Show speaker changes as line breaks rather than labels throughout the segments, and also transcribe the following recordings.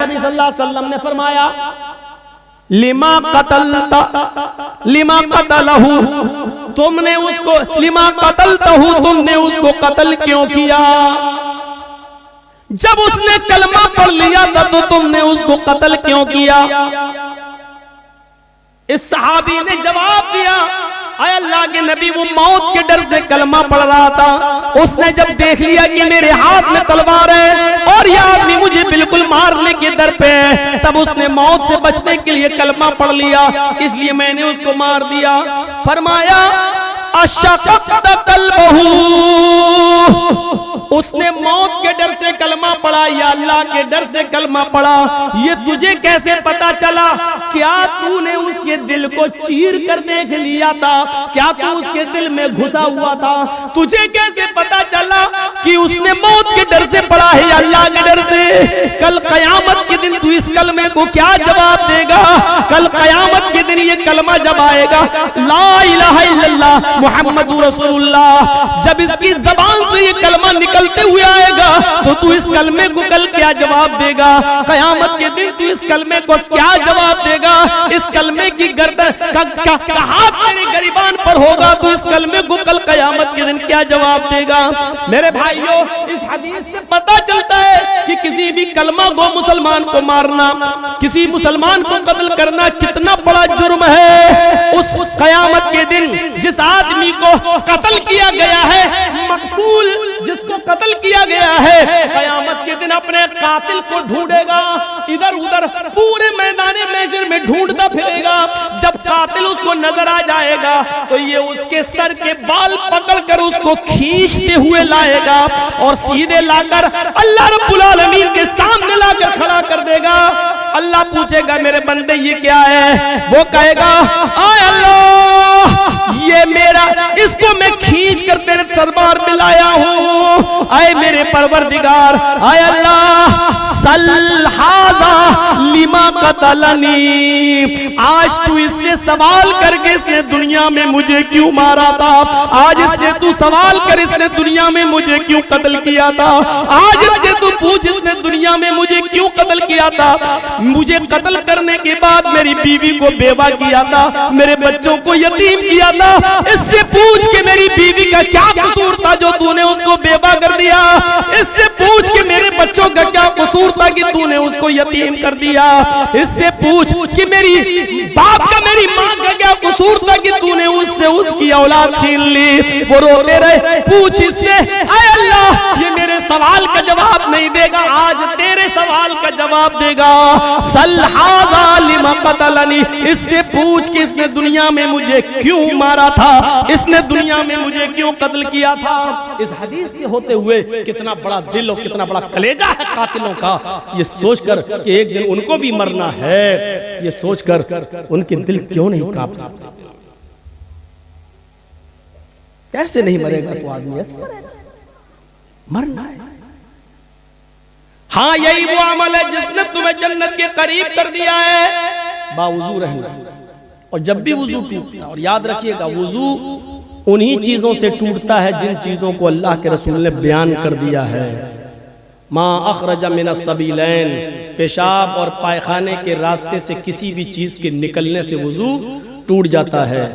नबी सल्लल्लाहु अलैहि वसल्लम ने फरमाया लिमा कतलहू, तुमने उसको लिमा कतलतहू, तुमने उसको कत्ल क्यों किया? जब उसने कलमा पढ़ लिया था तो तुमने उसको कत्ल क्यों किया? इस सहाबी ने जवाब दिया, आय अल्लाह के नबी, वो मौत के डर से कलमा पढ़ रहा था। उसने जब देख लिया कि मेरे हाथ में तलवार है और यह आदमी मुझे बिल्कुल मारने के दर पे है, तब उसने मौत से बचने के लिए कलमा पढ़ लिया, इसलिए मैंने उसको मार दिया। फरमाया अशक़क़त क़ल्बहू, उसने मौत के डर से कलमा पढ़ा या अल्लाह के डर से कलमा पढ़ा, ये तुझे कैसे पता चला? क्या तूने उसके दिल को चीर कर देख लिया था? क्या तू उसके दिल में घुसा हुआ था? तुझे कैसे पता चला कि उसने मौत के डर से पढ़ा है या अल्लाह के डर से? कल कयामत के दिन तू इस कलमे को क्या जवाब देगा? कल कयामत के दिन ये कलमा जब आएगा, ला इलाहा इल्लल्लाह मुहम्मदुर रसूलुल्लाह, जब इसकी जबान से ये कलमा निकलते हुए आएगा तो तू इस कलमे को कल क्या जवाब देगा? कयामत के दिन तू इस कलमे को क्या जवाब देगा? इस कलमे की गर्दन का हाथ तेरे गरिबान पर होगा तो इस कलमे को कल कयामत के दिन क्या जवाब देगा? मेरे भाइयों, इस हदीस से पता चलता है कि किसी भी कलमा गो मुसलमान को मारना, किसी मुसलमान को कत्ल करना कितना बड़ा जुर्म है। उस कयामत के दिन जिस आदमी को कत्ल किया गया है, मकतूल जिसको कत्ल किया गया है, कयामत के दिन अपने कातिल को ढूंढेगा, इधर उधर पूरे मैदाने मैशर में ढूंढता फिरेगा। जब कातिल उसको नजर आ जाएगा तो ये उसके सर के बाल पकड़कर उसको खींचते हुए लाएगा और सीधे लाकर अल्लाह रब्बुल आलमीन के सामने लाकर खड़ा कर देगा। अल्लाह पूछेगा, मेरे बंदे ये क्या है? वो कहेगा, आय अल्लाह, ये मेरा, इसको मैं खींच कर तेरे दरबार में लाया हूँ। आए मेरे परवरदिगार, आय अल्लाह, सल हाज़ा लिमा कतलनी, आज तू इससे सवाल करके इसने दुनिया में मुझे क्यों मारा था? आज इससे तू सवाल कर, इसने दुनिया में मुझे क्यों कत्ल किया था? आज इससे तू पूछ, इसने दुनिया में मुझे क्यों कत्ल किया था? मुझे कत्ल करने के बाद मेरी बीवी को बेवा किया था, मेरे बच्चों को यतीम किया था। इससे पूछ के मेरी बीवी का क्या कसूर था जो तूने उसको बेवा कर दिया? इससे पूछ के मेरे बच्चों का क्या कसूर था कि तूने उसको यतीम कर दिया? इससे पूछ कि मेरी बाप का, मेरी माँ का क्या कसूर था कि तूने उससे उसकी औलाद छीन ली? वो रोते रहे। पूछ इससे, आय अल्लाह, ये मेरे सवाल का जवाब नहीं देगा, आज तेरे सवाल का जवाब देगा। सल हाज़ा लिमा कतलनी, इससे पूछ कि इसने दुनिया में मुझे क्यों मारा था, इसने दुनिया में मुझे क्यों कत्ल किया था। इस हदीस के होते हुए कितना बड़ा दिल और कितना बड़ा कलेजा है कातिलों का, ये सोचकर कि एक दिन उनको भी मरना है, ये सोचकर उनके दिल क्यों नहीं कांप जाते? कैसे नहीं मरेगा तो आदमी ऐसे मरेगा, मरना है। हाँ, यही वो अमल है जिसने तुम्हें जन्नत के करीब कर दिया है, बावुजू रहना। और जब भी वुजू टूटता, और याद रखिएगा, वुजू उन्हीं चीजों से टूटता है जिन चीजों को अल्लाह के रसूल ने बयान कर दिया है। मा अखरजा मिनस सबीलैन, पेशाब और पायखाने के रास्ते से किसी भी चीज के निकलने से वुजू टूट जाता है।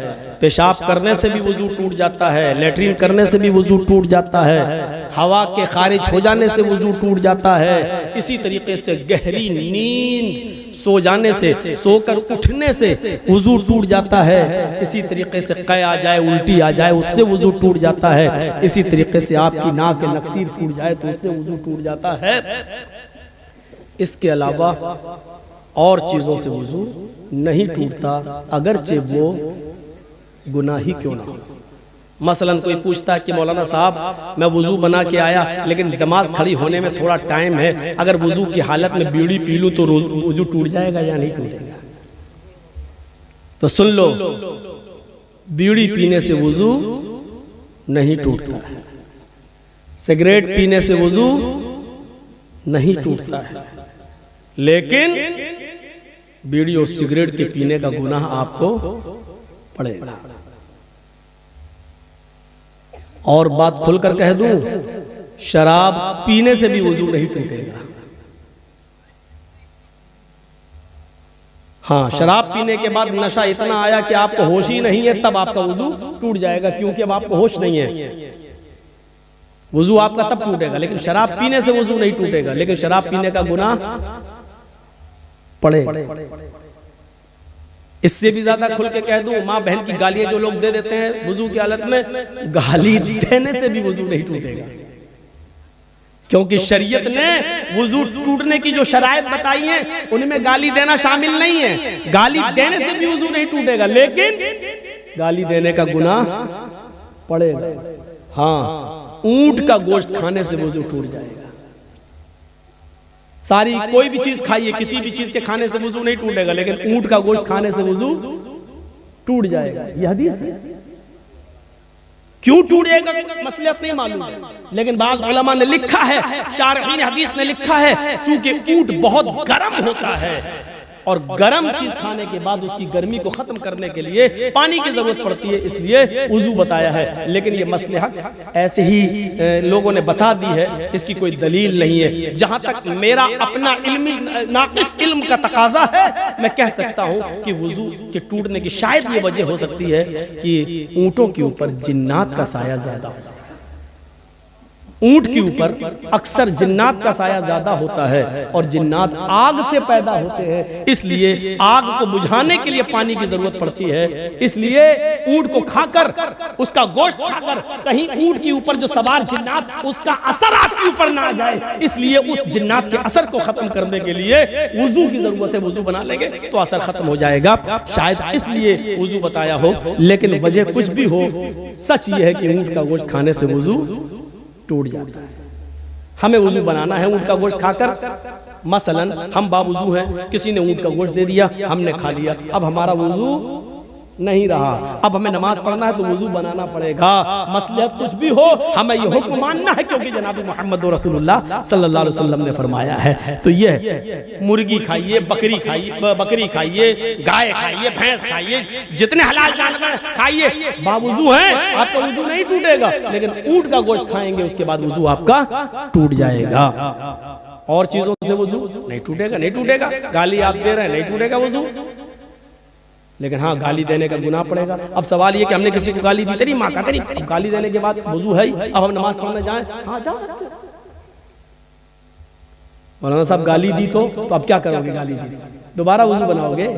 पेशाब करने से भी वुजू टूट जाता है, लेटरिन करने से भी वुजू टूट जाता है, हवा के खारिज हो जाने से वुजू टूट जाता है। इसी तरीके से गहरी नींद सो जाने से, सोकर उठने से वुजू टूट जाता है। इसी तरीके से कै आ जाए, उल्टी आ जाए, उससे वुजू टूट जाता है। इसी तरीके से आपकी नाक के नक्सीर फूट जाए तो उससे वुजू टूट जाता है। इसके अलावा और चीजों से वुजू नहीं टूटता, अगरचे वो गुनाही क्यों ना हो। मसलन कोई पूछता है कि मौलाना साहब, मैं वुजू बना के आया लेकिन नमाज खड़ी होने में थोड़ा टाइम है, अगर वुजू की हालत में बीड़ी पी लूं तो वुजू टूट जाएगा या नहीं टूटेगा? तो सुन लो, बीड़ी पीने से वुजू नहीं टूटता है, सिगरेट पीने से वुजू नहीं टूटता है, लेकिन बीड़ी और सिगरेट के पीने का गुनाह आपको पड़ेगा। और बात खुलकर कह दूं, शराब पीने से भी वुजू नहीं टूटेगा। हाँ, शराब पीने के बाद नशा इतना आया कि आपको होश ही नहीं है, तब आपका वुजू टूट जाएगा, क्योंकि अब आपको होश नहीं है। वुजू आपका तब टूटेगा, लेकिन शराब पीने से वुजू नहीं टूटेगा, लेकिन शराब पीने का गुनाह पड़ेगा। इससे भी ज्यादा खुल के कह दूं, माँ बहन की गालियां जो लोग दे देते हैं वुजू की हालत में, गाली देने से भी वुजू नहीं टूटेगा, क्योंकि शरीयत ने वुजू टूटने की जो शराइत बताई है उनमें गाली देना शामिल नहीं है। गाली देने से भी वुजू नहीं टूटेगा, लेकिन गाली देने का गुनाह पड़ेगा। हाँ, ऊंट का गोश्त खाने से वुजू टूट जाएगा। सारी कोई भी चीज खाइए, किसी भी चीज के खाने से वुजू नहीं टूटेगा, लेकिन ऊंट का गोश्त खाने से वुजू टूट जाएगा। यह हदीस है। क्यों टूटेगा मसलत नहीं मालूम है, लेकिन बाज़ उलमा ने लिखा है, शारहीन हदीस ने लिखा है, चूंकि ऊंट बहुत गर्म होता है और गर्म चीज खाने के बाद उसकी गर्मी को खत्म करने के लिए पानी की जरूरत पड़ती है, इसलिए वुजू बताया है। लेकिन ये मसलहत ऐसे ही लोगों ने बता दी है, इसकी कोई दलील नहीं है। जहां तक मेरा अपना इल्मी नाक़िस इल्म का तकाजा है, मैं कह सकता हूं कि वुजू के टूटने की शायद ये वजह हो सकती है कि ऊंटों के ऊपर जिन्नात का साया ज्यादा होता है। ऊंट के ऊपर अक्सर जिन्नात का साया ज्यादा होता है और जिन्नात आग से पैदा होते हैं, इसलिए आग को बुझाने के लिए पानी की जरूरत पड़ती है। इसलिए ऊंट को खाकर, उसका गोश्त खाकर कहीं ऊंट के ऊपर जो सवार जिन्नात उसका असर आपके ऊपर ना आ जाए, इसलिए उस जिन्नात के असर को खत्म करने के लिए वुजू की जरूरत है। वुजू बना लेंगे तो असर खत्म हो जाएगा, शायद इसलिए वुजू बताया हो। लेकिन वजह कुछ भी हो, सच ये है कि ऊंट का गोश्त खाने से वुजू टूट जाता है। हमें वुजू बनाना है ऊंट का गोश्त खाकर। मसलन हम बावुजू हैं, किसी ने ऊंट का गोश्त दे दिया, हमने खा लिया, अब हमारा वुजू नहीं रहा, अब हमें नमाज पढ़ना है तो वुजू बनाना पड़ेगा। मसलहत कुछ भी हो, हमें ये हुक्म मानना है, क्योंकि जनाब मोहम्मद रसूलुल्लाह सल्लल्लाहु अलैहि वसल्लम ने फरमाया है। तो ये मुर्गी खाइए, बकरी खाइए, गाय खाइए, भैंस खाइए, जितने हलाल जानवर खाइए, बावुजू हैं, आपका वुजू नहीं टूटेगा। लेकिन ऊंट का गोश्त खाएंगे उसके बाद वुजू आपका टूट जाएगा। और चीजों से वुजू नहीं टूटेगा। गाली आप दे रहे हैं, नहीं टूटेगा वुजू, लेकिन हाँ, गाली देने का गुनाह पड़ेगा। अब सवाल ये कि हमने किसी को गाली दी, तेरी माँ का, तेरी, अब गाली देने के बाद वुजू है, अब हम नमाज पढ़ने जाएं, हाँ जा सकते हैं। मौलाना साहब गाली दी तो अब क्या करोगे? गाली दी दोबारा वुजू बनाओगे?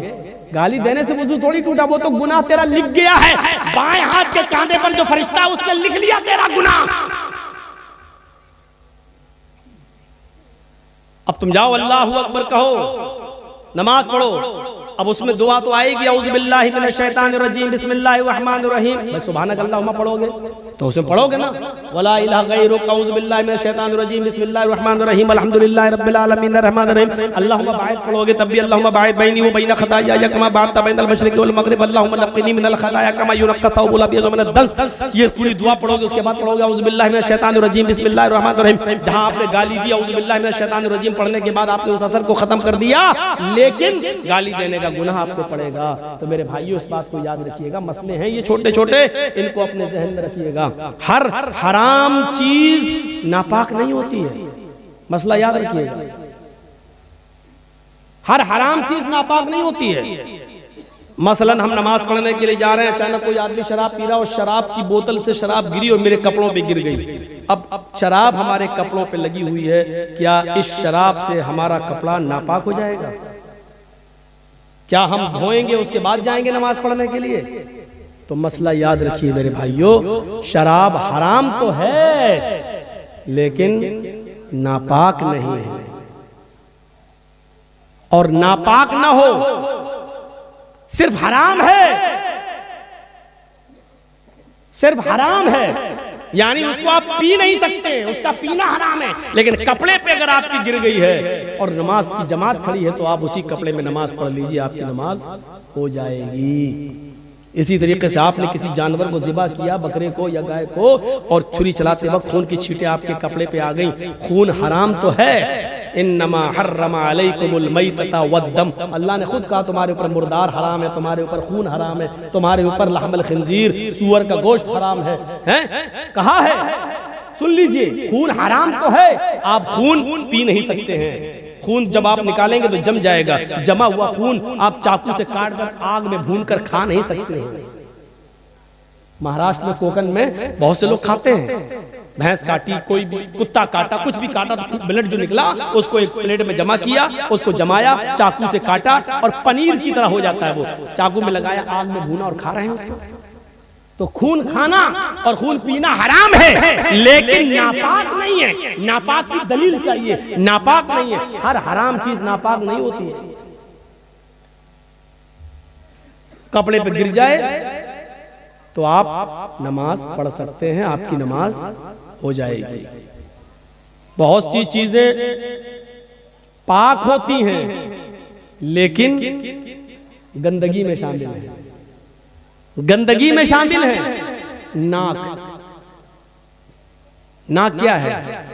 गाली देने से वुजू थोड़ी टूटा, वो तो गुनाह तेरा लिख गया है। बाएं हाथ के कांधे पर जो फरिश्ता है उसने लिख लिया तेरा गुनाह। अब तुम जाओ अल्लाहु अकबर कहो, नमाज पढ़ो, अब उसमें दुआ तो आएगी, औज़ु बिल्लाहि मिनश शैतानिर रजीम बिस्मिल्लाहिर रहमानिर रहीम। भाई सुभानक अल्लाहुम्मा पढ़ोगे तो उसमें पढ़ोगे ना, वला इलाहा गैरुक औज़ु बिल्लाहि मिनश शैतानिर रजीम बिस्मिल्लाहिर रहमानिर रहीम अल्हम्दुलिल्लाहि रब्बिल आलमीन अर्रहमानिर रहीम अल्लाहुम्मा बाइद पढ़ोगे तब भी अल्लाहुम्मा बाइद बैनी व बैन खताया कमा बाअदत बैनल मशरिक़ि वल मग़रिब अल्लाहुम्मा नक़्क़िनी मिनल खताया कमा युनक़्क़ा थौबुल अबयज़ मिनद दंस। ये पूरी दुआ पढ़ोगे, उसके बाद पढ़ोगे औज़ु बिल्लाहि मिनश शैतानिर रजीम बिस्मिल्लाहिर रहमानिर रहीम। जहां आपने गाली दी, औज़ु बिल्लाहि मिनश शैतानिर रजीम पढ़ने के बाद आपने उस असर को खत्म कर दिया, लेकिन गाली देने का गुनाह आपको पड़ेगा। तो मेरे भाइयों, इस बात को याद रखिएगा, मसले हैं ये छोटे छोटे, इनको अपने ज़हन में रखिएगा। हर हराम चीज नापाक नहीं होती है, मसला याद रखिएगा। हर हराम चीज नापाक नहीं होती है। मसलन हम नमाज पढ़ने के लिए जा रहे हैं, अचानक कोई आदमी शराब पी रहा और शराब की बोतल से शराब गिरी और मेरे कपड़ों पे गिर गई। अब शराब हमारे कपड़ों पे लगी हुई है, क्या इस शराब से हमारा कपड़ा नापाक हो जाएगा? क्या हम धोएंगे उसके बाद जाएंगे नमाज पढ़ने के लिए? तो मसला याद रखिए मेरे भाइयों, शराब हराम तो है लेकिन नापाक नहीं है। और नापाक ना हो, सिर्फ हराम है, सिर्फ हराम है, यानी उसको आप पी नहीं सकते, उसका पीना हराम है। लेकिन कपड़े पे अगर आपकी गिर गई है और नमाज की जमात खड़ी है तो आप उसी कपड़े में नमाज पढ़ लीजिए, आपकी नमाज हो जाएगी। इसी तरीके से आपने किसी जानवर को ज़िबा किया, बकरे को या गाय को, और छुरी चलाते वक्त खून की छींटें आपके कपड़े पे आ गई, खून हराम तो है। इन्नमा हर्रमा अलैकुमुल मैतता वद्दम, अल्लाह ने खुद कहा तुम्हारे ऊपर मुर्दार हराम है, तुम्हारे ऊपर खून हराम है, तुम्हारे ऊपर लहमुल खिंजीर, सूअर का गोश्त हराम है, कहा है? सुन लीजिए, खून हराम तो है, आप खून पी नहीं सकते हैं, खून जब आप निकालेंगे तो जम जाएगा। जमा हुआ खून आप चाकू से काट कर आग में भून कर खा नहीं सकते हैं। महाराष्ट्र में, कोकण में बहुत से लोग खाते हैं। भैंस काटी, कोई भी कुत्ता काटा, कुछ भी काटा तो ब्लड जो निकला उसको एक प्लेट में जमा किया, उसको जमाया, चाकू से काटा और पनीर की तरह हो जाता है वो। चाकू में लगाया, आग में भूना और खा रहे हैं उसको। तो खून खाना और खून पीना हराम है, लेकिन नापाक नहीं है। नापाक की दलील चाहिए, नापाक नहीं है। हर हराम चीज नापाक नहीं होती है। कपड़े पे गिर जाए तो आप नमाज पढ़ सकते हैं, आपकी नमाज हो जाएगी। बहुत सी चीजें पाक होती हैं लेकिन गंदगी में शामिल है। गंदगी में शामिल है नाक। नाक क्या है?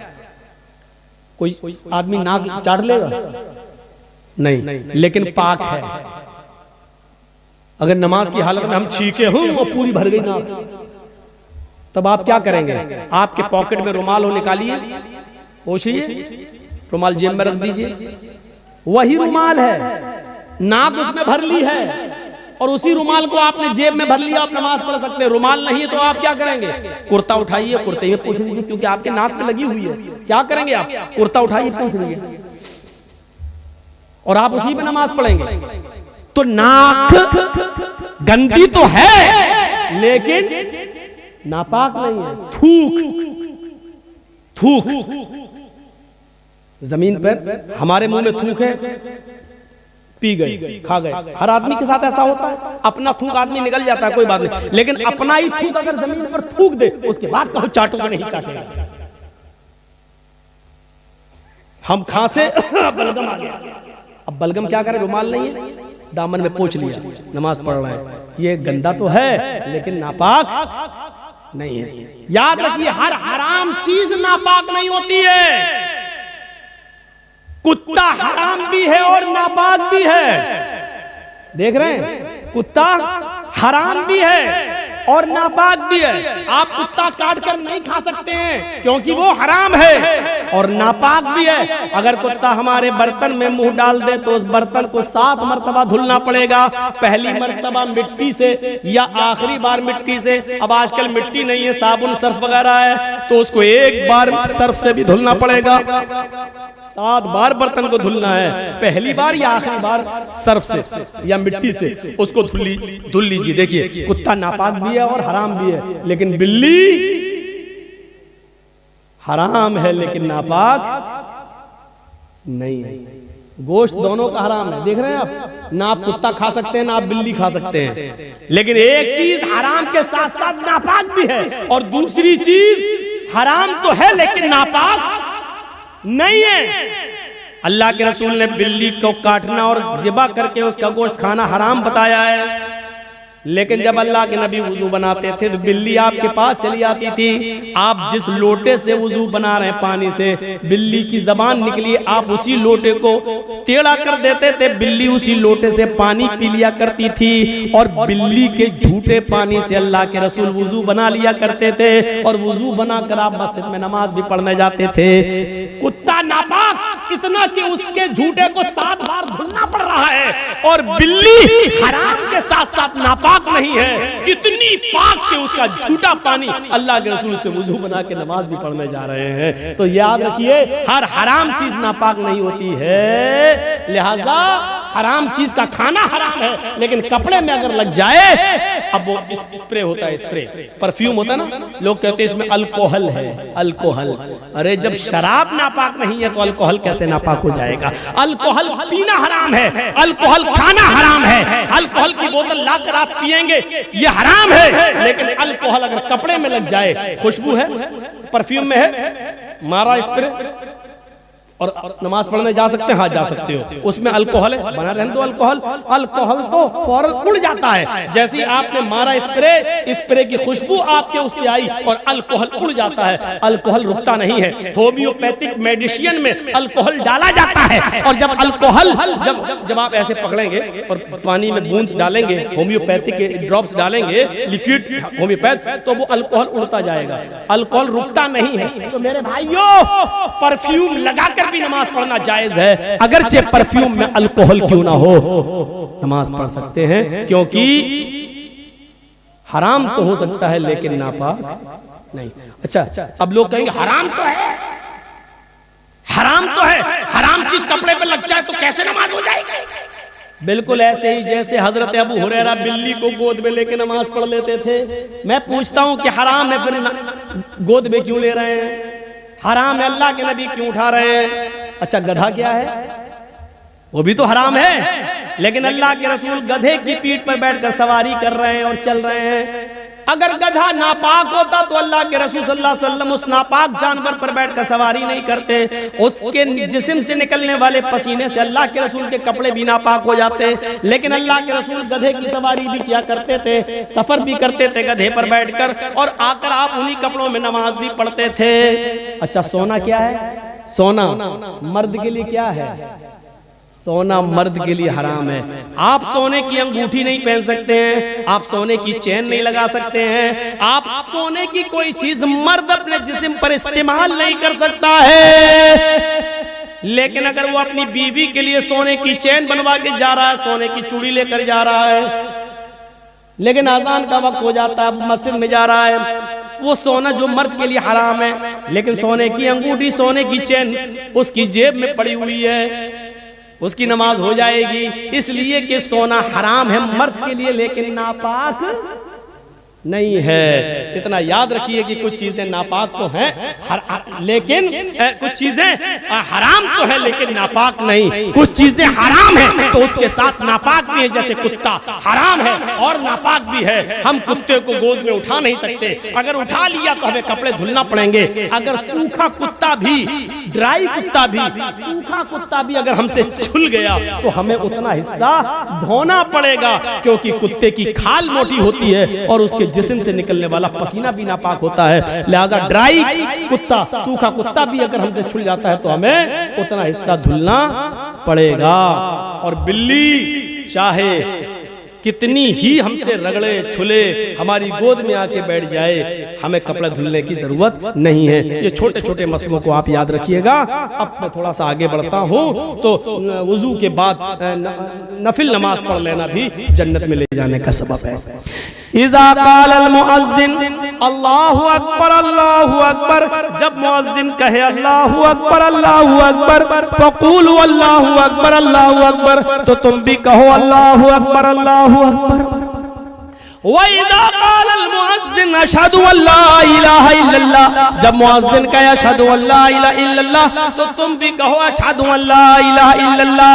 कोई आदमी नाक चाट लेगा? नहीं, लेकिन पाक है। अगर नमाज की हालत में हम छीके हूं और पूरी भर गई नाक, तब आप क्या करेंगे? आपके पॉकेट में रुमाल हो, निकालिए, पोंछिए, रुमाल जेब में रख दीजिए। वही रुमाल है, नाक उसमें भर ली है और उसी रुमाल को आपने जेब में भर लिया, आप नमाज पढ़ सकते हैं। रुमाल नहीं है तो आप क्या करेंगे? कुर्ता उठाइए, कुर्ते में पोंछ लीजिए, क्योंकि आपके नाक में लगी हुई है। क्या करेंगे आप? कुर्ता उठाइए, पोंछ लीजिए और आप उसी में नमाज पढ़ेंगे। तो नाक गंदी तो है लेकिन नापाक नहीं है। थूक जमीन पर, हमारे मुंह में थूक है, पी गए, खा गए। हर आदमी के साथ ऐसा होता है। अपना थूक आदमी निकल जाता है, कोई बात नहीं, लेकिन अपना ही थूक अगर जमीन पर थूक दे, उसके बाद कहो चाटोगे नहीं चाटेगा। हम खांसे, बलगम आ गया। अब बलगम क्या करे? रुमाल नहीं है, दामन में पोंछ लिया, नमाज पढ़ रहे हैं। ये गंदा तो है लेकिन नापाक नहीं है। याद रखिए, हर हराम चीज नापाक नहीं होती है। कुत्ता हराम भी है और नापाक भी है। देख रहे हैं, कुत्ता हराम भी है और नापाक भी है। आप कुत्ता काट कर नहीं खा सकते हैं क्योंकि वो हराम है और नापाक भी है। अगर कुत्ता हमारे बर्तन में मुंह डाल दे तो उस बर्तन को 7 मरतबा धुलना पड़ेगा। पहली मरतबा मिट्टी से या आखिरी बार मिट्टी से। अब आजकल मिट्टी नहीं है, साबुन सर्फ वगैरह है, तो उसको एक बार सर्फ से भी धुलना पड़ेगा। 7 बार बर्तन को धुलना है, पहली बार या आखिरी बार सर्फ से या मिट्टी से उसको धुल लीजिए। देखिए, कुत्ता नापाक भी है और हराम भी है, लेकिन बिल्ली हराम है लेकिन नापाक नहीं है। गोश्त दोनों का हराम है। देख रहे हैं आप, ना आप कुत्ता खा सकते हैं ना आप बिल्ली खा सकते हैं, लेकिन एक चीज हराम के साथ साथ नापाक भी है और दूसरी चीज हराम तो है लेकिन नापाक नहीं है। अल्लाह के रसूल ने बिल्ली को काटना और ज़िबा करके उसका गोश्त खाना हराम बताया है, लेकिन जब अल्लाह के नबी वुजू बनाते थे तो बिल्ली आपके पास चली आती थी। आप जिस लोटे से वुजू बना रहे हैं पानी से, बिल्ली की जबान निकली, आप उसी लोटे को टेढ़ा कर देते थे, बिल्ली उसी लोटे से पानी पी लिया करती थी। और बिल्ली के झूठे पानी से अल्लाह के रसूल वुजू बना लिया करते थे और वुजू बनाकर आप मस्जिद में नमाज भी पढ़ने जाते थे। कुत्ता नापाक इतना कि उसके झूठे को 7 बार धुलना पड़ रहा है और बिल्ली हराम के साथ साथ नापाक नहीं है, इतनी पाक कि उसका झूठा पानी अल्लाह के रसूल से वुजू बना के नमाज भी पढ़ने जा रहे हैं। तो याद रखिए, हर हराम चीज नापाक नहीं होती है, लिहाजा हराम चीज का खाना हराम है, लेकिन कपड़े में अगर लग जाए, अब वो स्प्रे होता है, स्प्रे परफ्यूम होता है ना, लोग कहते हैं इसमें अल्कोहल है। अल्कोहल, अरे जब शराब नापाक नहीं है तो अल्कोहल कैसे नापाक हो जाएगा? अल्कोहल पीना हराम है, अल्कोहल खाना हराम है। अल्कोहल की बोतल लाकर आप पिएंगे ये हराम है, लेकिन अल्कोहल अगर कपड़े में लग जाए, खुशबू है, परफ्यूम में है, मारा स्प्रे और नमाज पढ़ने जा सकते हैं? हाँ जा सकते हो। उसमें अल्कोहल है, बना रहने दो अल्कोहल। अल्कोहल तो फौरन उड़ जाता है, जैसे आपने मारा स्प्रे, स्प्रे की खुशबू आपके उस पे आई और अल्कोहल उड़ जाता है। अल्कोहल रुकता नहीं है। होम्योपैथिक मेडिसिन में अल्कोहल डाला जाता है और जब अल्कोहल जब आप ऐसे पकड़ेंगे और पानी में बूंद डालेंगे, होम्योपैथिक ड्रॉप्स डालेंगे, लिक्विड होम्योपैथ, तो वो अल्कोहल उड़ता जाएगा। अल्कोहल रुकता नहीं है। तो मेरे भाइयों, परफ्यूम लगाकर कर भी नमाज पढ़ना जायज है, अगरचे परफ्यूम में अल्कोहल क्यों ना हो, नमाज पढ़ सकते हैं, क्योंकि हराम तो हो सकता है लेकिन नापाक नहीं। अच्छा, अब लोग कहेंगे हराम तो है, हराम तो है, हराम चीज कपड़े पे लग जाए तो कैसे नमाज हो जाएगी? बिल्कुल ऐसे ही जैसे हजरत अबू हुरैरा बिल्ली को गोद में लेके नमाज पढ़ लेते थे। मैं पूछता हूं कि हराम है फिर गोद में क्यों ले रहे हैं? हराम है, अल्लाह के नबी क्यों उठा रहे हैं? अच्छा, गधा क्या है? वो भी तो हराम है, लेकिन अल्लाह के रसूल गधे की पीठ पर बैठकर सवारी कर रहे हैं और चल रहे हैं। अगर गधा नापाक होता तो अल्लाह के रसूल सल्लल्लाहु अलैहि वसल्लम उस नापाक जानवर पर बैठकर सवारी नहीं करते। उसके जिस्म से निकलने वाले पसीने से अल्लाह के रसूल के कपड़े भी नापाक हो जाते, लेकिन अल्लाह के रसूल गधे की सवारी भी किया करते थे, सफर भी करते थे गधे पर बैठकर, और आकर आप उन्हीं कपड़ों में नमाज भी पढ़ते थे। अच्छा, सोना क्या है? सोना मर्द के लिए क्या है? सोना मर्द के लिए हराम है। आप सोने की अंगूठी नहीं पहन सकते हैं, आप सोने की चेन नहीं लगा सकते हैं, आप सोने की कोई चीज मर्द अपने जिस्म पर इस्तेमाल नहीं कर सकता है। लेकिन अगर वो अपनी बीवी के लिए सोने की चेन बनवा के जा रहा है, सोने की चूड़ी लेकर जा रहा है, लेकिन अजान का वक्त हो जाता है, मस्जिद में जा रहा है, वो सोना जो मर्द के लिए हराम है, लेकिन सोने की अंगूठी, सोने की चेन उसकी जेब में पड़ी हुई है, उसकी नमाज हो जाएगी। इसलिए कि सोना हराम है मर्द के लिए, लेकिन नापाक नहीं है। इतना याद रखिए कि कुछ चीजें नापाक तो हैं, लेकिन कुछ चीजें हराम तो है लेकिन नापाक नहीं। कुछ चीजें हराम है तो उसके साथ नापाक भी है, जैसे कुत्ता हराम है और नापाक भी है। हम कुत्ते को गोद में उठा नहीं सकते, अगर उठा लिया तो हमें कपड़े धुलना पड़ेंगे। अगर सूखा कुत्ता भी, ड्राई कुत्ता भी, सूखा कुत्ता भी अगर हमसे छुल गया तो हमें उतना हिस्सा धोना पड़ेगा, क्योंकि कुत्ते की खाल मोटी होती है और उसके जिस्म से निकलने वाला पसीना भी नापाक होता है। लिहाजा ड्राई कुत्ता, सूखा कुत्ता भी अगर हमसे छुल जाता है तो हमें उतना हिस्सा धुलना पड़ेगा। और बिल्ली चाहे कितनी ही हमसे रगड़े छुले, हमारी गोद में आके बैठ जाए, हमें कपड़ा धुलने की जरूरत नहीं है। ये छोटे छोटे मसलों को आप याद रखिएगा। अब मैं थोड़ा सा आगे बढ़ता हूँ, तो वुजू के बाद नफिल नमाज पढ़ लेना भी जन्नत में ले जाने का सबब है। इज़ा क़ालल मुअज़्ज़िन अल्लाहु अकबर अल्लाहु अकबर, जब मुअज़्ज़िन कहे अल्लाहु अकबर फ़क़ूलू अल्लाहु अकबर, तो तुम भी कहो अल्लाहु अकबर अल्लाहु अकबर। वइज़ा क़ालल मुअज़्ज़िन अशहदु अल्ला इलाहा इल्लल्लाह, जब मुअज़्ज़िन कहे अशहदु अल्ला इलाहा इल्लल्लाह, तो तुम भी कहो अशहदु अल्ला इलाहा इल्लल्लाह।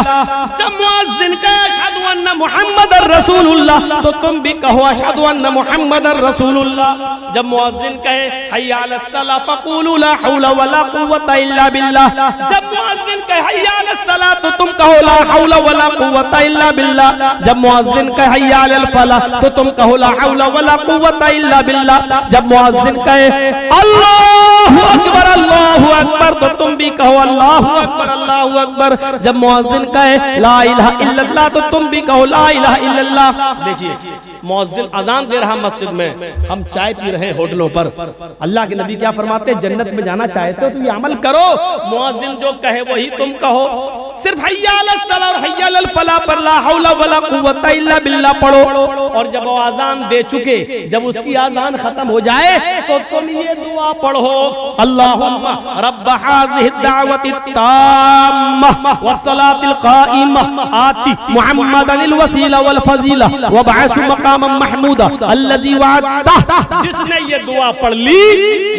जब मुअज़्ज़िन कहे अशहदु अन्ना मुहम्मदर रसूलुल्लाह, तो तुम भी कहो अशहदु अन्ना मुहम्मदर रसूलुल्लाह। जब मुअज़्ज़िन कहे हय्या अलस सलाह फ़क़ूलू ला हौला वला कुव्वता इल्ला बिल्लाह, जब मुअज़्ज़िन कहे हय्या अलस सलाह, तो तुम कहो ला हौला वला कुव्वता इल्ला बिल्लाह। जब मुअज़्ज़िन कहे हय्या अलल फलाह, तो तुम कहो ला हौला वला कुव्वता इल्ला बिल्लाह। जब मुअज़्ज़िन कहे अल्लाहु अकबर, तो तुम भी कहो अल्लाहु अकबर। जब मुअज़्ज़िन कहे ला इलाहा इल्लल्लाह, तो तुम भी कहो ला इलाहा इल्लल्लाह। देखिए, मुअज़्ज़िन अजान दे रहा मस्जिद में, हम चाय पी रहे हैं होटलों पर। अल्लाह के नबी क्या फरमाते हैं? जन्नत में जाना चाहते हो तो ये अमल करो, मुअज़्ज़िन जो कहे वही तुम कहो। सिर्फ हय्या अलस सलाह और हय्या अलल फलाह पर ला हौला वला कुव्वता इल्ला बिल्लाह पढ़ो। और जब वो आजान दे चुके, जब उसकी आजान खत्म हो जाए, तो तुम ये दुआ पढ़ो, अल्लाहुम्मा रब्ब हाज़िहि दावति ताम्मा वस्सलातिल क़ाइमा आति मुहम्मदनिल वसीला वल फजीला वबअसु मक़ामम महमूदा अल्लज़ी वअदता। जिसने ये दुआ पढ़ ली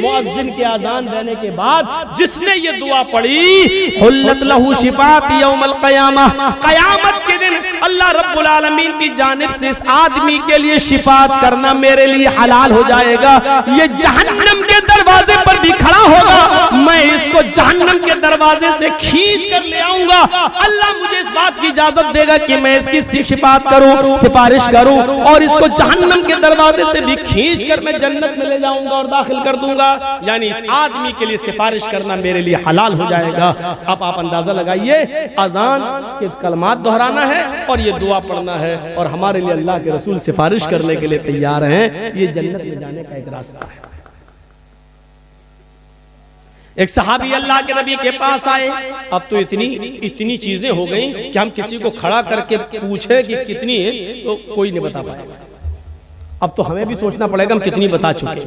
मुअज़्ज़िन के आजान देने के बाद, जिसने ये दुआ पढ़ी, हुल्लत लहू शिफ़ात यौमल क़यामा, क़यामत के दिन अल्लाह रब्बुल आलमीन की जानिब से इस आदमी के लिए शिफात करना मेरे लिए हलाल हो जाएगा। ये जहन्नम के दरवाजे पर भी खड़ा होगा, मैं इसको जहन्नम के दरवाजे से खींच कर ले आऊंगा। अल्लाह मुझे इस बात की इजाजत देगा कि मैं इसकी शिफात करूं, सिफारिश करूं, और इसको जहन्नम के दरवाजे से भी खींच कर मैं जन्नत में ले जाऊंगा और दाखिल कर दूंगा। यानी इस आदमी के लिए सिफारिश करना मेरे लिए हलाल हो जाएगा। अब आप अंदाजा लगाइए, अजान के कलमात दोहराना है और ये दुआ पढ़ना है, और हमारे लिए अल्लाह के रसूल सिफारिश करने के लिए तैयार हैं। ये जन्नत में जाने का एक रास्ता है। एक सहाबी अल्लाह के नबी के पास आए। अब तो इतनी चीजें हो गई कि हम किसी को खड़ा करके पूछे कि कितनी है तो कोई नहीं बता पाएगा। अब तो हमें भी सोचना पड़ेगा हम कितनी बता चुके।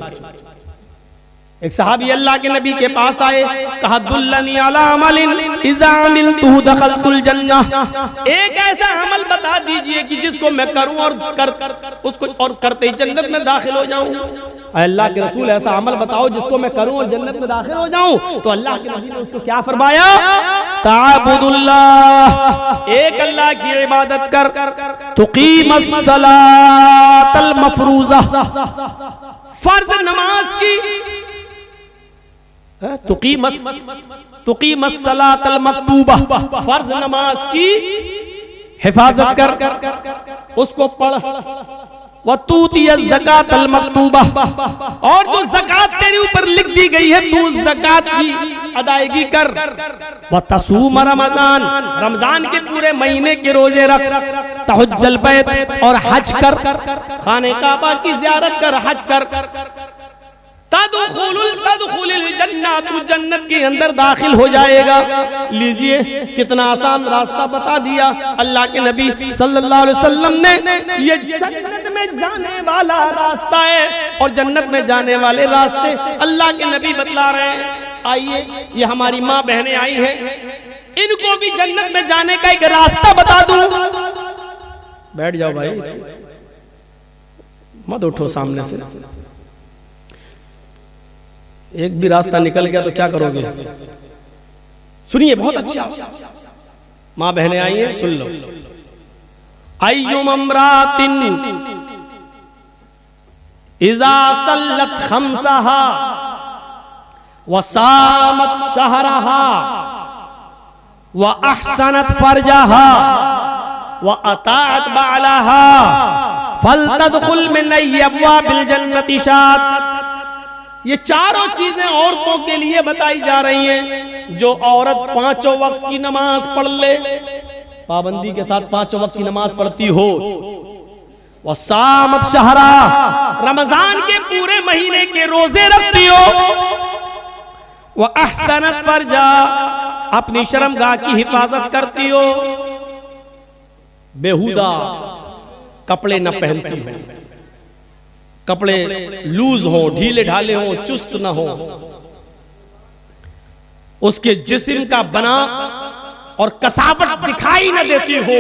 एक सहाबी अल्लाह के नबी के पास आए, कहा दुल्लनी अला अमलिन इज़ा अमिलतुहु दखलतुल जन्नह। एक ऐसा अमल बता दीजिए कि जिसको मैं करूं और उसको और करते ही जन्नत में दाखिल हो जाऊं। अल्लाह के रसूल ऐसा अमल बताओ जिसको मैं करूं और जन्नत में दाखिल हो जाऊं। तो अल्लाह के नबी ने उसको क्या फरमाया? ताबुदुल्लाह, एक अल्लाह की इबादत कर, तुकीमस सलातल मफरूज़ा, फर्ज नमाज की, तुकीमस सलातल मक्तूबा, फर्ज नमाज की हिफाजत कर, उसको पढ़, वतूतिय ज़कातल मक्तूबा, और जो ज़कात तेरे ऊपर लिख दी गई है तू ज़कात की अदायगी कर, वतसूम रमज़ान, रमजान के पूरे महीने के रोजे रख, तहज्जुल बैत, और हज कर, खाने काबा की ज़ियारत कर, हज कर, तदखुलुल जन्नह, तू जन्नत के अंदर दाखिल हो जाएगा। लीजिए कितना आसान रास्ता बता दिया अल्लाह के नबी सल्लल्लाहु अलैहि वसल्लम ने। ये जन्नत में जाने वाला रास्ता है और जन्नत में जाने वाले रास्ते अल्लाह के नबी बतला रहे हैं। आइए, ये हमारी माँ बहनें आई हैं, इनको भी जन्नत में जाने का एक रास्ता बता दूं। बैठ जाओ भाई, मत उठो सामने से। एक भी रास्ता निकल गया तो क्या करोगे? सुनिए बहुत अच्छा, माँ बहनें आई हैं, सुन लो। अय्युम अमरातिन इज़ा सल्लत खम्सहा व सामत शहरहा व अहसनत फरजहा व अताअत बालहा फलतदखुल मिन अब्वाबिल जन्नति शात। ये चारों चीजें औरतों के लिए बताई जा रही हैं। जो औरत पांचों वक्त की नमाज पढ़ ले, पाबंदी के साथ पांचों वक्त की नमाज पढ़ती हो, वह सामत शहरा, रमजान के पूरे महीने के रोजे रखती हो, वह अहसनत फरजा, अपनी शर्मगाह की हिफाजत करती हो, बेहुदा कपड़े न पहनती हो, कपड़े लूज हो, ढीले ढाले हो, चुस्त ना हो, उसके जिस्म का बना और कसावट दिखाई न देती हो,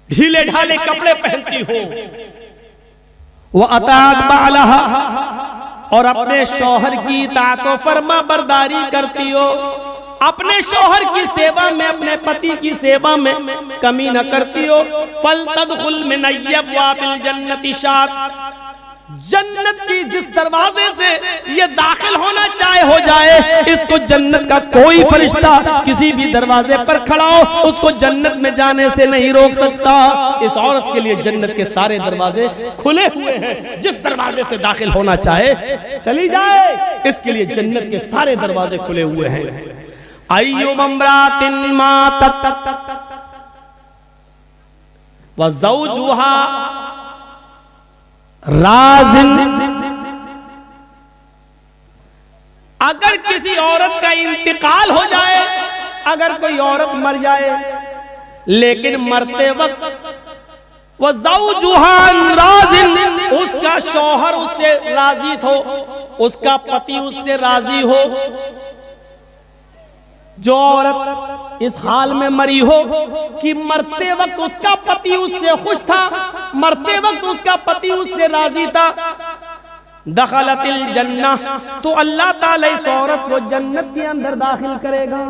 ढीले ढाले कपड़े पहनती हो, वह अताअत बालहा, और अपने शौहर की इताअत व फरमा बरदारी करती हो, अपने शौहर की सेवा में, अपने पति की सेवा में कमी न करती हो। फलतदखुल मिन अब्वाबिल जन्नति शात, जन्नत की जिस दरवाजे से ये दाखिल होना चाहे हो जाए, इसको जन्नत का कोई फरिश्ता किसी भी दरवाजे पर खड़ा हो उसको जन्नत में जाने से नहीं रोक सकता। इस औरत के लिए जन्नत के सारे दरवाजे खुले हुए हैं, जिस दरवाजे से दाखिल होना चाहे चली जाए, इसके लिए जन्नत के सारे दरवाजे खुले हुए हैं। अय्युम अमरातिन मातत व ज़ौजुहा राज़िन, अगर किसी औरत का इंतकाल हो जाए, अगर कोई औरत मर जाए लेकिन मरते वक्त वह ज़ौजुहा राज़िन, उसका शौहर उससे राजी हो, उसका पति उससे राजी हो, जो औरत इस हाल में मरी हो कि मरते वक्त उसका पति उससे खुश था, मरते वक्त उसका पति उससे राजी था, दखलतिल जन्नह, तो अल्लाह ताला इस औरत को जन्नत के अंदर दाखिल करेगा।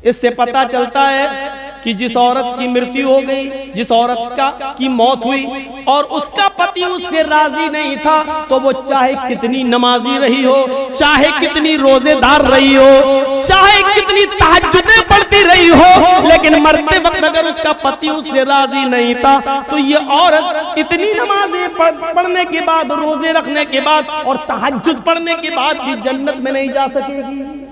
इससे पता चलता है कि जिस औरत की मृत्यु हो गई, जिस औरत की मौत हुई और उसका पति उससे राजी नहीं था, तो वो चाहे कितनी नमाजी रही हो, चाहे कितनी रोजेदार रही हो, चाहे कितनी तहज्जुदें पढ़ती रही हो, लेकिन मरते वक्त अगर उसका पति उससे राजी नहीं था, तो ये औरत इतनी नमाजें पढ़ने के बाद, रोजे रखने के बाद और तहज्जुद पढ़ने के बाद भी जन्नत में नहीं जा सकेगी।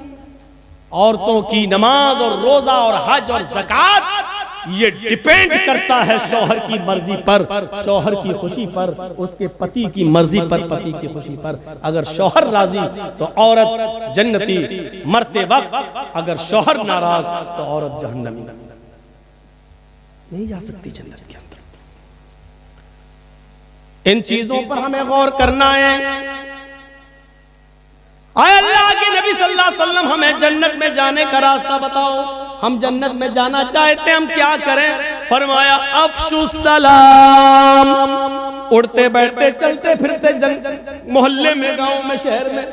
औरतों की नमाज और रोजा और हज और ज़कात ये डिपेंड करता है शौहर की मर्जी पर, शौहर की खुशी पर, उसके पति की मर्जी पर, पति की खुशी पर। अगर शौहर राजी तो औरत जन्नती मरते वक्त, अगर शौहर नाराज तो औरत जहन्नमी, नहीं जा सकती जन्नत के अंदर। इन चीजों पर हमें गौर करना है। आए अल्लाह के नबी सल्लल्लाहु अलैहि वसल्लम हमें जन्नत में जाने का रास्ता बताओ। हम जन्नत में जाना चाहते हैं, हम क्या करें? फरमाया अफ़शु सलाम। उड़ते बैठते चलते फिरते मोहल्ले में, गांव में, शहर में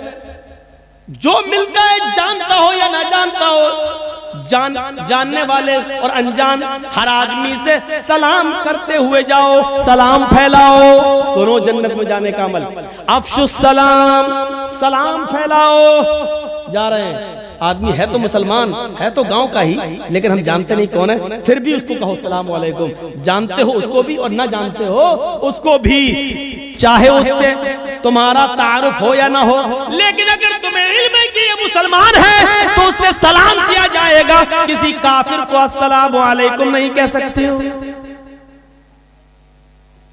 जो मिलता है, जानता हो या ना जानता हो, जानने वाले और अनजान हर आदमी से सलाम करते हुए जाओ, सलाम फैलाओ। सुनो जन्नत में जाने का अमल, अफ़शु सलाम, सलाम फैलाओ। जा रहे हैं, आदमी है तो मुसलमान, है तो गांव का ही, लेकिन हम जानते नहीं कौन है, फिर भी उसको कहो सलाम वालेकुम। जानते हो उसको भी और ना जानते हो उसको भी, चाहे उससे तुम्हारा तारुफ हो या ना हो, लेकिन अगर तुम्हें इल्म है कि ये मुसलमान है तो उससे सलाम किया जाएगा। किसी काफिर को अस्सलाम वालेकुम नहीं कह सकते हो,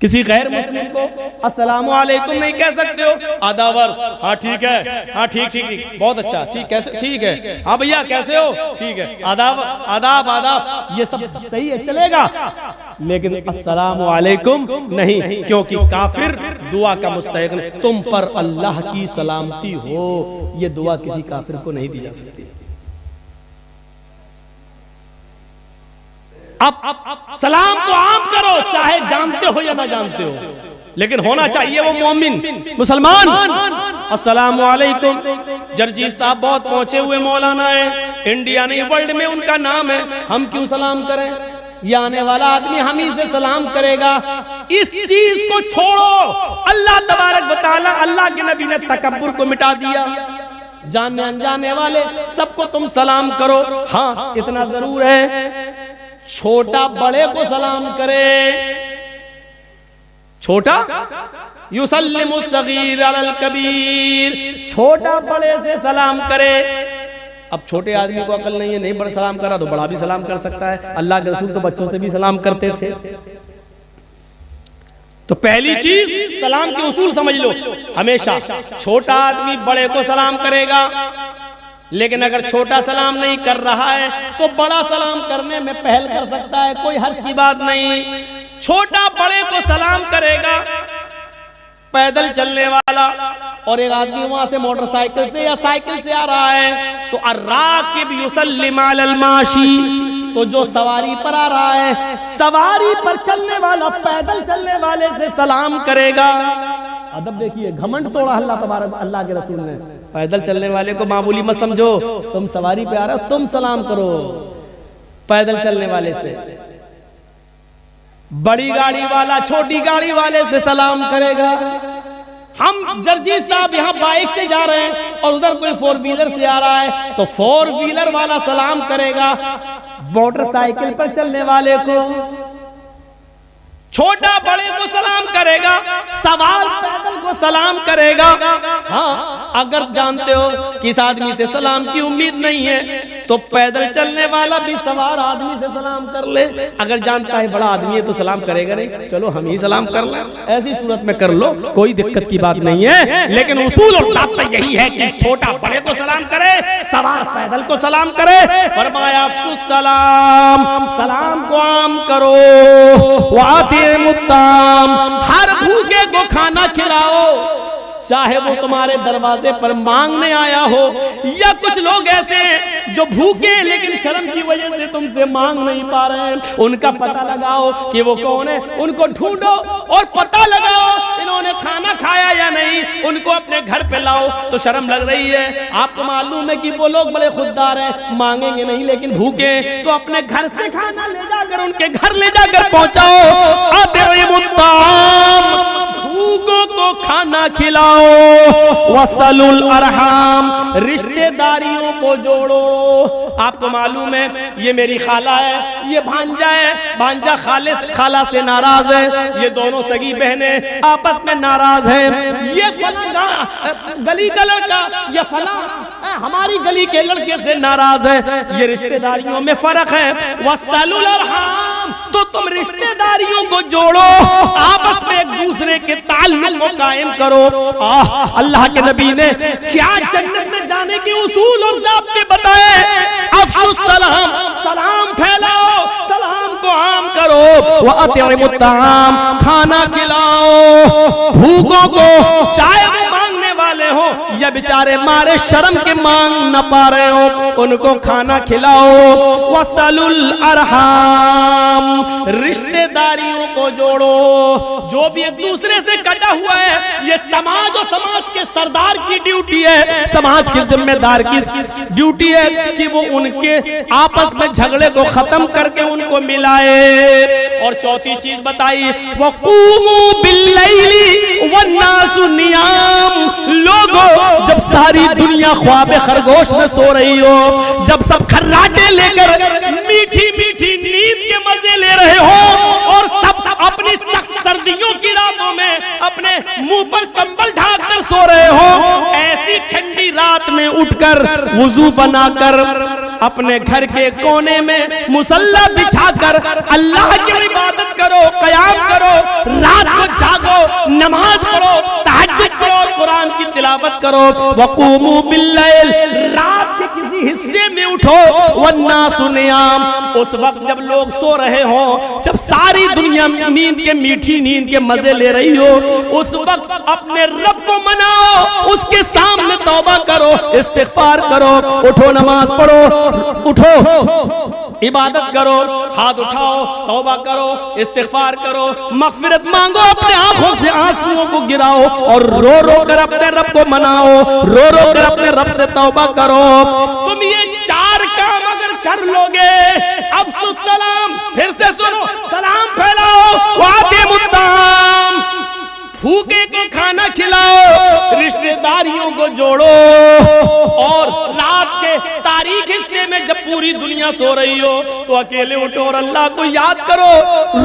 किसी गैर मुस्लिम को अस्सलाम वालेकुम नहीं कह सकते हो। आधा वर्ष, हाँ ठीक है, हाँ ठीक ठीक ठीक, बहुत अच्छा, ठीक कैसे, ठीक है, हाँ भैया कैसे हो, ठीक है, आदाब आदाब आदाब, ये सब सही है, चलेगा, लेकिन अस्सलाम वालेकुम नहीं, क्योंकि काफिर दुआ का मुस्तहिक नहीं। तुम पर अल्लाह की सलामती हो, ये दुआ किसी काफिर को नहीं दी जा सकती। अब सलाम तो आम करो, चाहे जानते हो या ना जानते हो, लेकिन होना चाहिए वो मोमिन मुसलमान। अस्सलाम वालेकुम। जर्जी साहब बहुत पहुंचे हुए मौलाना है, इंडिया नहीं वर्ल्ड में उनका नाम है, हम क्यों सलाम करें? ये आने वाला आदमी हम ही से सलाम करेगा। इस चीज को छोड़ो। अल्लाह तबारक व तआला, अल्लाह के नबी ने तकब्बुर को मिटा दिया। जानने अनजाने वाले सबको तुम सलाम करो। हाँ, इतना जरूर है, छोटा बड़े को सलाम करे। छोटा युसल्लिमु सगीर अलल कबीर, छोटा बड़े से सलाम करे। अब छोटे आदमी को अकल नहीं है, नहीं बड़ा सलाम करा तो बड़ा भी सलाम कर सकता है। अल्लाह के रसूल तो बच्चों से भी सलाम करते थे। तो पहली चीज सलाम के उसूल समझ लो। हमेशा छोटा आदमी बड़े को सलाम करेगा, लेकिन अगर छोटा सलाम नहीं कर रहा है तो बड़ा सलाम करने में पहल कर सकता है, कोई हर्ज की बात नहीं। छोटा बड़े को सलाम करेगा। पैदल चलने वाला और एक आदमी वहां से मोटरसाइकिल से या साइकिल से आ रहा है तो अर्राकिब युसल्लिम अलल माशी, तो जो सवारी पर आ रहा है, सवारी पर चलने वाला पैदल चलने वाले से सलाम करेगा। अदब देखिए, घमंड तोड़ा अल्लाह तबारक अल्लाह के रसूल ने। पैदल चलने वाले को मामूली मत समझो, तुम सवारी पे आ रहे हो, तुम सलाम करो पैदल चलने वाले से। बड़ी गाड़ी वाला छोटी गाड़ी वाले से सलाम करेगा। हम जर्जी साहब यहाँ बाइक से जा रहे हैं और उधर कोई फोर व्हीलर से आ रहा है तो फोर व्हीलर वाला सलाम करेगा मोटरसाइकिल पर चलने वाले को। छोटा बड़े को सलाम करेगा, सवार पैदल को सलाम करेगा। हाँ, अगर जानते हो कि इस आदमी से सलाम की उम्मीद नहीं है तो पैदल चलने वाला भी सवार आदमी से सलाम कर ले। अगर जानता है बड़ा आदमी है तो सलाम करेगा नहीं, चलो हम ही सलाम कर लें, ऐसी सूरत में कर लो, कोई दिक्कत की बात नहीं है। लेकिन उसूल और ज़ाब्ता यही है कि छोटा बड़े को सलाम करे, सवार पैदल को सलाम करे। फरमाया अफ़शुस सलाम, सलाम को आम करो। मुत्ताम, हर भूखे को खाना खिलाओ, चाहे वो तुम्हारे दरवाजे पर मांगने आया हो या कुछ लोग ऐसे जो भूखे हैं लेकिन शर्म की वजह से तुमसे मांग नहीं पा रहे हैं। उनका पता लगाओ कि वो कौन है, उनको ढूंढो और पता लगाओ इन्होंने खाना खाया या नहीं, उनको अपने घर पे लाओ। तो शर्म लग रही है, आपको मालूम है कि वो लोग बड़े खुददार हैं, मांगेंगे नहीं लेकिन भूखे हैं, तो अपने घर से खाना ले जाकर उनके घर ले जाकर पहुंचाओ। भूखों को खाना खिलाओ। वसलुल अरहाम, रिश्तेदारियों को जोड़ो। आपको मालूम है ये मेरी खाला है, ये भांजा है, भांजा खाला से नाराज है, ये दोनों सगी बहनें आपस में नाराज हैं। ये फला गली का लड़का या फला हमारी गली के लड़के से नाराज है। ये रिश्तेदारियों में फर्क है। वसलुल अरहाम, तो तुम रिश्तेदारियों को जोड़ो, आपस में एक दूसरे के ताल्लुक को कायम करो। अल्लाह के नबी ने क्या जन्नत में जाने के उसूल और ज़ाब्ते बताए। अफ़शुस सलाम, सलाम फैलाओ, सलाम को आम करो। व अतिमुत ताम, खाना खिलाओ भूखों को, चाहे वो मांगने वाले हो या बेचारे मारे शर्म के मांग न पा रहे हो, उनको खाना खिलाओ। वसलुल अरहाम, रिश्तेदारियों को जोड़ो। जो भी एक दूसरे से कटा हुआ है, ये समाज और समाज के सरदार की ड्यूटी है, समाज के जिम्मेदार की ड्यूटी है कि वो उनके आपस में झगड़े को खत्म करके उनको मिलाए। और चौथी चीज बताई, वक़ूमू बिल्लैली वन्नासु नियाम, लोगों जब सारी दुनिया ख्वाबे खरगोश में सो रही हो, जब सब खर्राटे लेकर मीठी मीठी नींद के मजे ले रहे हो और सब अपनी सख्त सर्दियों की रातों में अपने मुंह पर कंबल ढांक कर सो रहे हो, ऐसी ठंडी रात में उठकर वुजू बनाकर अपने घर के कोने में मुसल्ला बिछाकर अल्लाह की इबादत करो, क़याम करो, रात को जागो, नमाज पढ़ो, तहज्जुद पढ़ो, कुरान की तिलावत करो। वक़ूमू बिल्लैल, रात के किसी हिस्से में उठो। वन्नासु नियाम, उस वक्त जब लोग सो रहे हो, जब सारी दुनिया नींद के मीठी नींद के मजे ले रही हो, उस वक्त अपने रब को मनाओ, उसके सामने तौबा करो, इस्तिग़फ़ार करो, उठो नमाज पढ़ो, उठो इबादत करो, हाथ उठाओ, तौबा करो, इस्तिग़फ़ार करो, मग़फ़िरत मांगो, अपने आंखों से आंसुओं को गिराओ और रो रो कर अपने रब को मनाओ, रो रो कर अपने रब से तौबा करो। तुम ये चार काम अगर कर लोगे, अफ़शुस सलाम, फिर से सुनो, सलाम फैलाओ, वातिमुत ताम, भूखे को खाना खिलाओ, रिश्तेदारियों को जोड़ो, और रात के तारीख हिस्से में जब पूरी दुनिया सो रही हो तो अकेले उठो और अल्लाह को याद करो,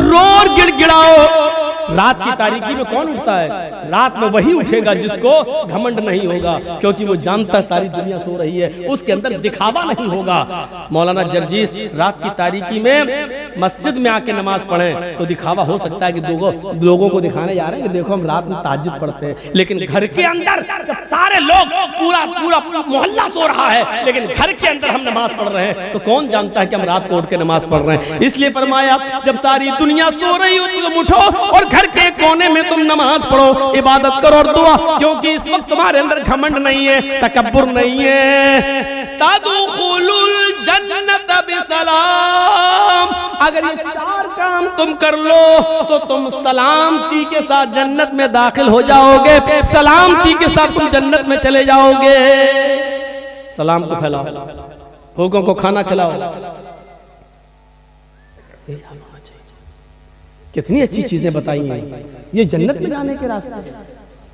रो और गिड़गिड़ाओ। रात की तारीकी में कौन उठता है? रात में वही उठेगा जिसको घमंड नहीं होगा, क्योंकि वो जानता है सारी दुनिया सो रही है, उसके अंदर दिखावा नहीं होगा। मौलाना जर्जीस रात की तारीकी में मस्जिद में आके नमाज पढ़ें तो दिखावा हो सकता है कि लोगों को दिखाने जा रहे हैं कि देखो हम रात में तहज्जुद पढ़ते हैं, लेकिन घर के अंदर जब सारे लोग पूरा मोहल्ला सो रहा है लेकिन घर के अंदर हम नमाज पढ़ रहे हैं, तो कौन जानता है कि हम रात को उठ के नमाज पढ़ रहे हैं। इसलिए फरमाया जब सारी दुनिया सो रही हो तो तुम उठो और घर के कोने में तुम नमाज पढ़ो, इबादत करो और दुआ, क्योंकि इस वक्त तुम्हारे अंदर घमंड नहीं है, तकब्बुर नहीं है। तदखुलुल जन्नत बिसलाम, अगर ये चार काम तुम कर लो तो तुम सलामती के साथ जन्नत में दाखिल हो जाओगे, सलामती के साथ तुम जन्नत में चले जाओगे। सलाम को फैलाओ, भूखों को खाना खिलाओ, कितनी अच्छी चीजें बताई हैं, ये जन्नत में जाने के रास्ते हैं।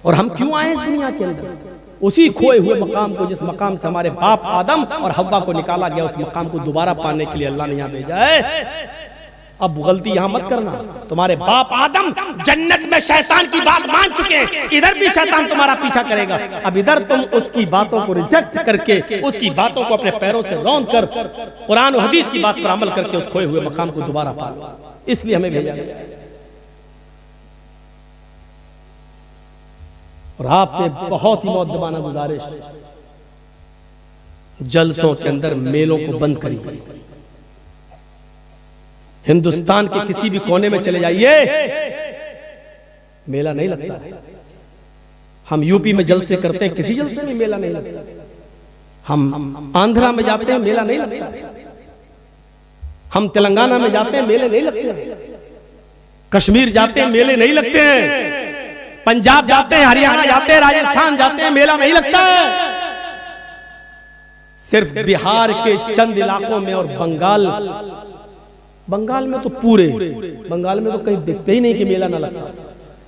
और हम क्यों आए इस दुनिया के अंदर? उसी खोए हुए मकाम को, जिस मकाम से हमारे बाप आदम और हव्वा को निकाला गया, उस मकाम को दोबारा पाने के लिए अल्लाह ने यहाँ भेजा है। अब गलती यहाँ मत करना, तुम्हारे बाप आदम जन्नत में शैतान की बात मान चुके हैं, इधर भी शैतान तुम्हारा पीछा करेगा। अब इधर तुम उसकी बातों को रिजेक्ट करके, उसकी बातों को अपने पैरों से रौंद कर कुरान और हदीस की बात पर अमल करके उस खोए हुए मकाम को दोबारा पा लो, इसलिए हमें भेजा गया। और आपसे बहुत ही मुअद्दबाना गुजारिश, जलसों के अंदर मेलों को बंद करिए। हिंदुस्तान के किसी भी कोने में चले जाइए, मेला नहीं लगता। हम यूपी में जलसे करते हैं, किसी जलसे में मेला नहीं लगता। हम आंध्रा में जाते हैं, मेला नहीं लगता। हम तेलंगाना में जाते हैं, मेले नहीं लगते। कश्मीर जाते हैं, मेले नहीं लगते हैं। पंजाब जाते हैं, हरियाणा जाते हैं, राजस्थान जाते हैं, मेला नहीं लगता है। सिर्फ बिहार के चंद इलाकों में और बंगाल में तो पूरे बंगाल में तो कहीं दिखते ही नहीं कि मेला ना लगता।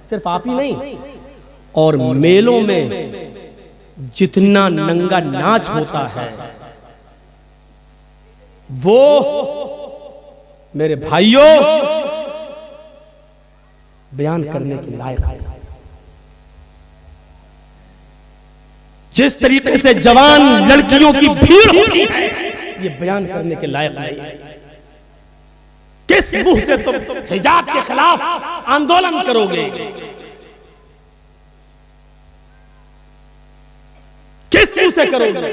सिर्फ आप ही नहीं, और मेलों में जितना नंगा नाच होता है वो मेरे भाइयों बयान करने के लायक है। जिस तरीके से जवान लड़कियों की भीड़ होती है, ये बयान करने के लायक नहीं है। किस मुंह से तुम हिजाब के खिलाफ आंदोलन करोगे? किस मुंह से करोगे?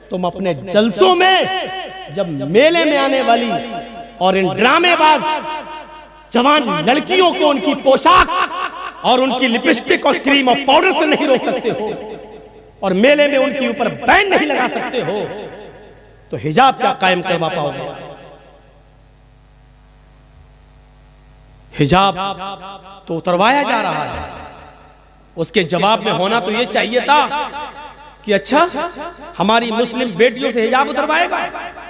तुम अपने जलसों में, जब मेले में आने वाली और इन ड्रामेबाज जवान लड़कियों को उनकी पोशाक और उनकी लिपस्टिक और क्रीम और पाउडर से नहीं रोक सकते हो, और मेले में उनके ऊपर बैन नहीं लगा सकते हो, तो हिजाब क्या कायम करवा पाओगे? हिजाब तो उतरवाया जा रहा है। उसके जवाब में होना तो यह चाहिए था कि अच्छा, हमारी मुस्लिम बेटियों से हिजाब उतरवाएगा।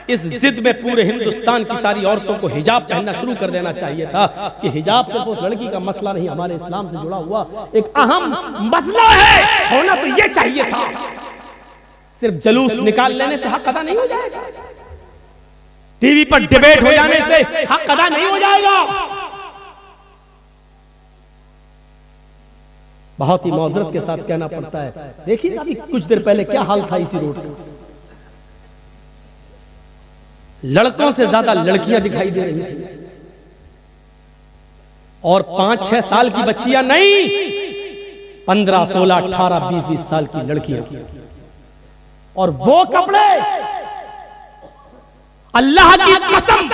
इस जिद में पूरे हिंदुस्तान की सारी औरतों को हिजाब पहनना शुरू कर देना चाहिए था कि हिजाब सिर्फ उस लड़की का मसला नहीं, हमारे इस्लाम से जुड़ा हुआ एक अहम मसला है। होना तो यह चाहिए था। सिर्फ जलूस निकाल लेने से हक अदा नहीं हो जाएगा, टीवी पर डिबेट हो जाने से हक अदा नहीं हो जाएगा। बहुत ही मौजरत के साथ कहना पड़ता है। देखिए अभी कुछ देर पहले क्या हाल था इसी रोड का। लड़कों से ज्यादा लड़कियां दिखाई दे रही थी, और 5-6 साल की बच्चियां नहीं, 15, 16, 18, 20 साल की लड़कियां, और वो कपड़े, अल्लाह की कसम,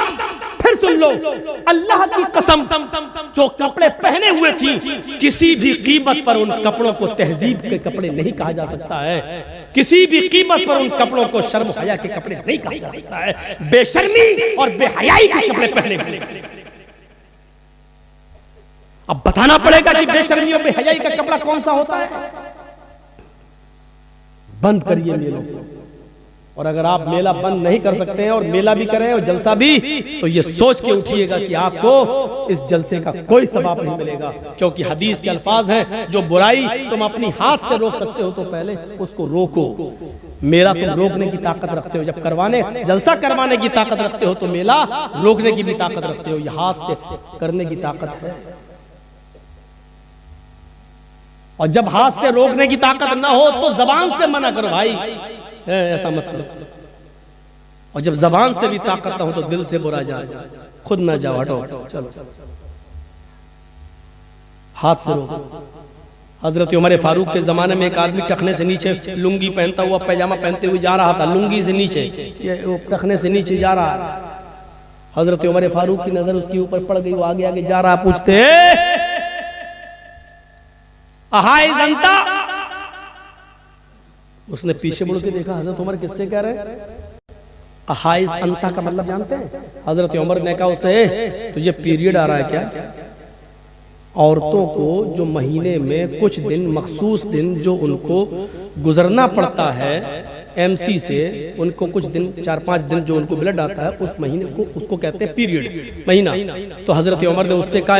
फिर सुन लो, अल्लाह की कसम, जो कपड़े पहने हुए थी, किसी भी कीमत पर उन कपड़ों को तहजीब के कपड़े नहीं कहा जा सकता है। किसी भी कीमत पर उन कपड़ों को शर्म हया के कपड़े नहीं कहा जा सकता है। बेशर्मी और बेहयाई के कपड़े पहने हुए। अब बताना पड़ेगा कि बेशर्मी और बेहयाई का कपड़ा कौन सा होता है। बंद करिए मेलों को, और अगर आप मेला बंद नहीं कर सकते हैं और मेला भी करें और जलसा भी, तो ये सोच के उठिएगा कि आपको इस जलसे का कोई सवाब नहीं मिलेगा। क्योंकि हदीस के अल्फाज हैं, जो बुराई तुम अपनी हाथ से रोक सकते हो तो पहले उसको रोको। मेला तुम रोकने की ताकत रखते हो, जब करवाने, जलसा करवाने की ताकत रखते हो तो मेला रोकने की भी ताकत रखते हो। ये हाथ से करने की ताकत है, और जब हाथ से रोकने की ताकत ना हो तो जबान से मना करो भाई, ऐसा मत करो। और जब जबान से भी ताकत ना हो तो दिल से बुरा जा, खुद ना जाओ, हटो, चलो हाथ से रोको। हजरत उमर फारूक के जमाने में एक आदमी टखने से नीचे लुंगी पहनता हुआ, पैजामा पहनते हुए जा रहा था, लुंगी से नीचे, ये टखने से नीचे जा रहा है। हजरत उमर फारूक की नजर उसके ऊपर पड़ गई, वो आगे आगे जा रहा, पूछते अहाय जनता। उसने पीछे मुड़ के देखा, हजरत उमर किससे कह रहे हैं? अहाइस अंता का मतलब जानते हैं? हजरत उमर ने कहा उसे, तुझे पीरियड आ रहा है क्या? औरतों को जो महीने में कुछ दिन, मखसूस दिन जो उनको गुजरना पड़ता है एमसी से, उनको कुछ दिन, 4-5 दिन जो उनको ब्लड आता है, उस महीने को उसको कहते हैं पीरियड, महीना। तो हजरत उमर ने उससे कहा,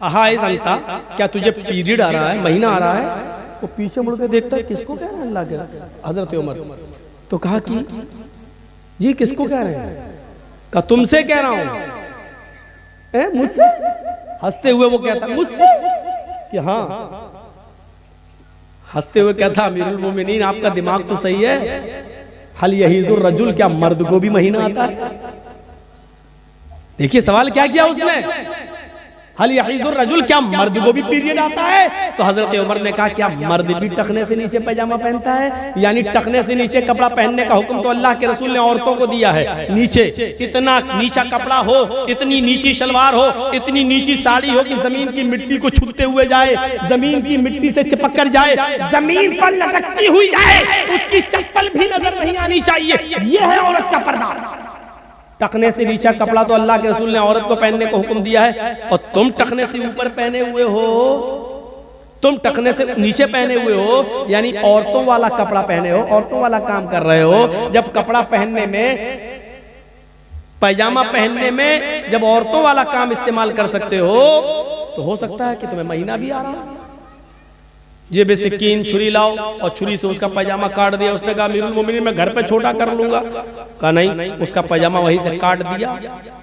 अहाइस अंता, क्या तुझे पीरियड आ रहा है, महीना आ रहा है? वो पीछे मुड़ के देखता है, किसको कह रहे हैं अल्लाह के हजरत उमर? तो कहा कि जी किसको कह रहे हैं? कहा तुमसे कह रहा हूं। मुझसे? हंसते हुए वो कहता मुझसे कि हाँ। हंसते हुए कहता, अमीरुल मोमिनीन आपका दिमाग तो सही है, हल यहीजुर रजुल, क्या मर्द को भी महीना आता है? देखिए सवाल क्या किया उसने, हल यहीजुर रजुल, क्या मर्द को भी पीरियड आता है? तो हजरत उमर ने कहा, क्या मर्द भी टखने से नीचे पैजामा पहनता है? यानी टखने से नीचे कपड़ा पहनने का हुक्म तो अल्लाह के रसूल ने औरतों को दिया है। नीचे इतना नीचा कपड़ा हो, इतनी नीची शलवार हो, इतनी नीची साड़ी हो कि जमीन की मिट्टी को छूते हुए जाए, जमीन की मिट्टी से चिपक कर जाए, जमीन पर लटकती हुई जाए, उसकी चप्पल भी नजर नहीं आनी चाहिए। यह है औरत का पर्दा। टखने से नीचा कपड़ा तो अल्लाह के रसूल ने औरत को पहनने को हुक्म दिया है, और तुम टखने से ऊपर पहने हुए हो, तुम टखने से नीचे पहने हुए हो, यानी औरतों वाला कपड़ा पहने हो, औरतों वाला काम कर रहे हो। जब कपड़ा पहनने में, पैजामा पहनने में जब औरतों वाला काम इस्तेमाल कर सकते हो, तो हो सकता है कि तुम्हें महीना भी आ रहा है। ये बेसिकीन छुरी लाओ, और छुरी से उसका पैजामा काट दिया। उसने कहा अमीरुल मोमिनीन मैं घर पे छोटा कर लूंगा। कहा नहीं, उसका पैजामा वहीं से काट दिया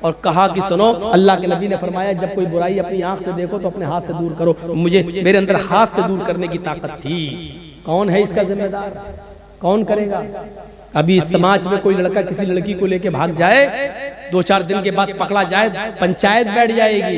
और कहा कि सुनो, अल्लाह के नबी ने फरमाया जब कोई बुराई अपनी आंख से देखो तो अपने हाथ से दूर करो। मुझे मेरे अंदर हाथ से दूर करने की ताकत थी। कौन है इसका जिम्मेदार? कौन करेगा? अभी इस समाज में कोई लड़का किसी लड़की को लेके भाग जाए, 2-4 दिन के बाद पकड़ा जाए, पंचायत बैठ जाएगी,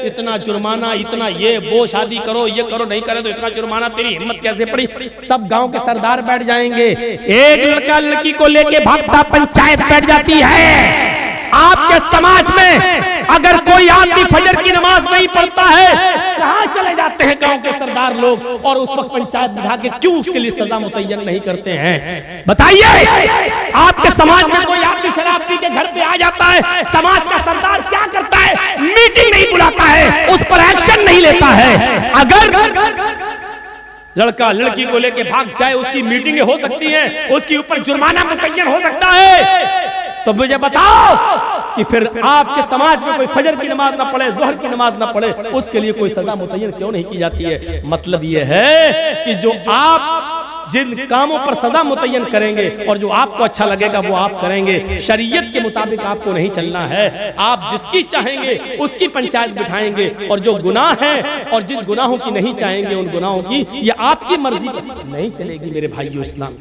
इतना जुर्माना, इतना ये वो, शादी करो, ये करो, नहीं करे तो इतना जुर्माना, तेरी हिम्मत कैसे पड़ी? सब गांव के सरदार बैठ जाएंगे। एक लड़का लड़की को लेके भागता, पंचायत बैठ जाती है। आपके समाज में अगर कोई आदमी फजर की नमाज नहीं पढ़ता है, कहां चले जाते हैं गांव के सरदार लोग, और उस वक्त पंचायत बिठा के क्यों उसके लिए सजा मुतय्यन नहीं करते हैं? बताइए। आपके समाज में कोई आदमी शराब पी के घर पे आ जाता है, समाज का सरदार क्या करता है? मीटिंग नहीं बुलाता है, उस पर एक्शन नहीं लेता है। अगर लड़का लड़की को लेके भाग जाए, उसकी मीटिंगें हो सकती हैं, उसके ऊपर जुर्माना मुतय्यन हो सकता है, तो मुझे बताओ कि फिर आपके समाज में कोई फजर की नमाज ना पढ़े, जोहर की नमाज ना पढ़े, उसके लिए कोई सजा मुतय्यन क्यों नहीं की जाती है? मतलब ये है कि जो आप जिन कामों पर सजा मुतय्यन करेंगे और जो आपको अच्छा लगेगा वो आप करेंगे, शरीयत के मुताबिक आपको नहीं चलना है। आप जिसकी चाहेंगे उसकी पंचायत बिठाएंगे, और जो गुनाह है और जिन गुनाहों की नहीं चाहेंगे उन गुनाहों की ये आपकी मर्जी नहीं चलेगी। मेरे भाइयों, इस्लाम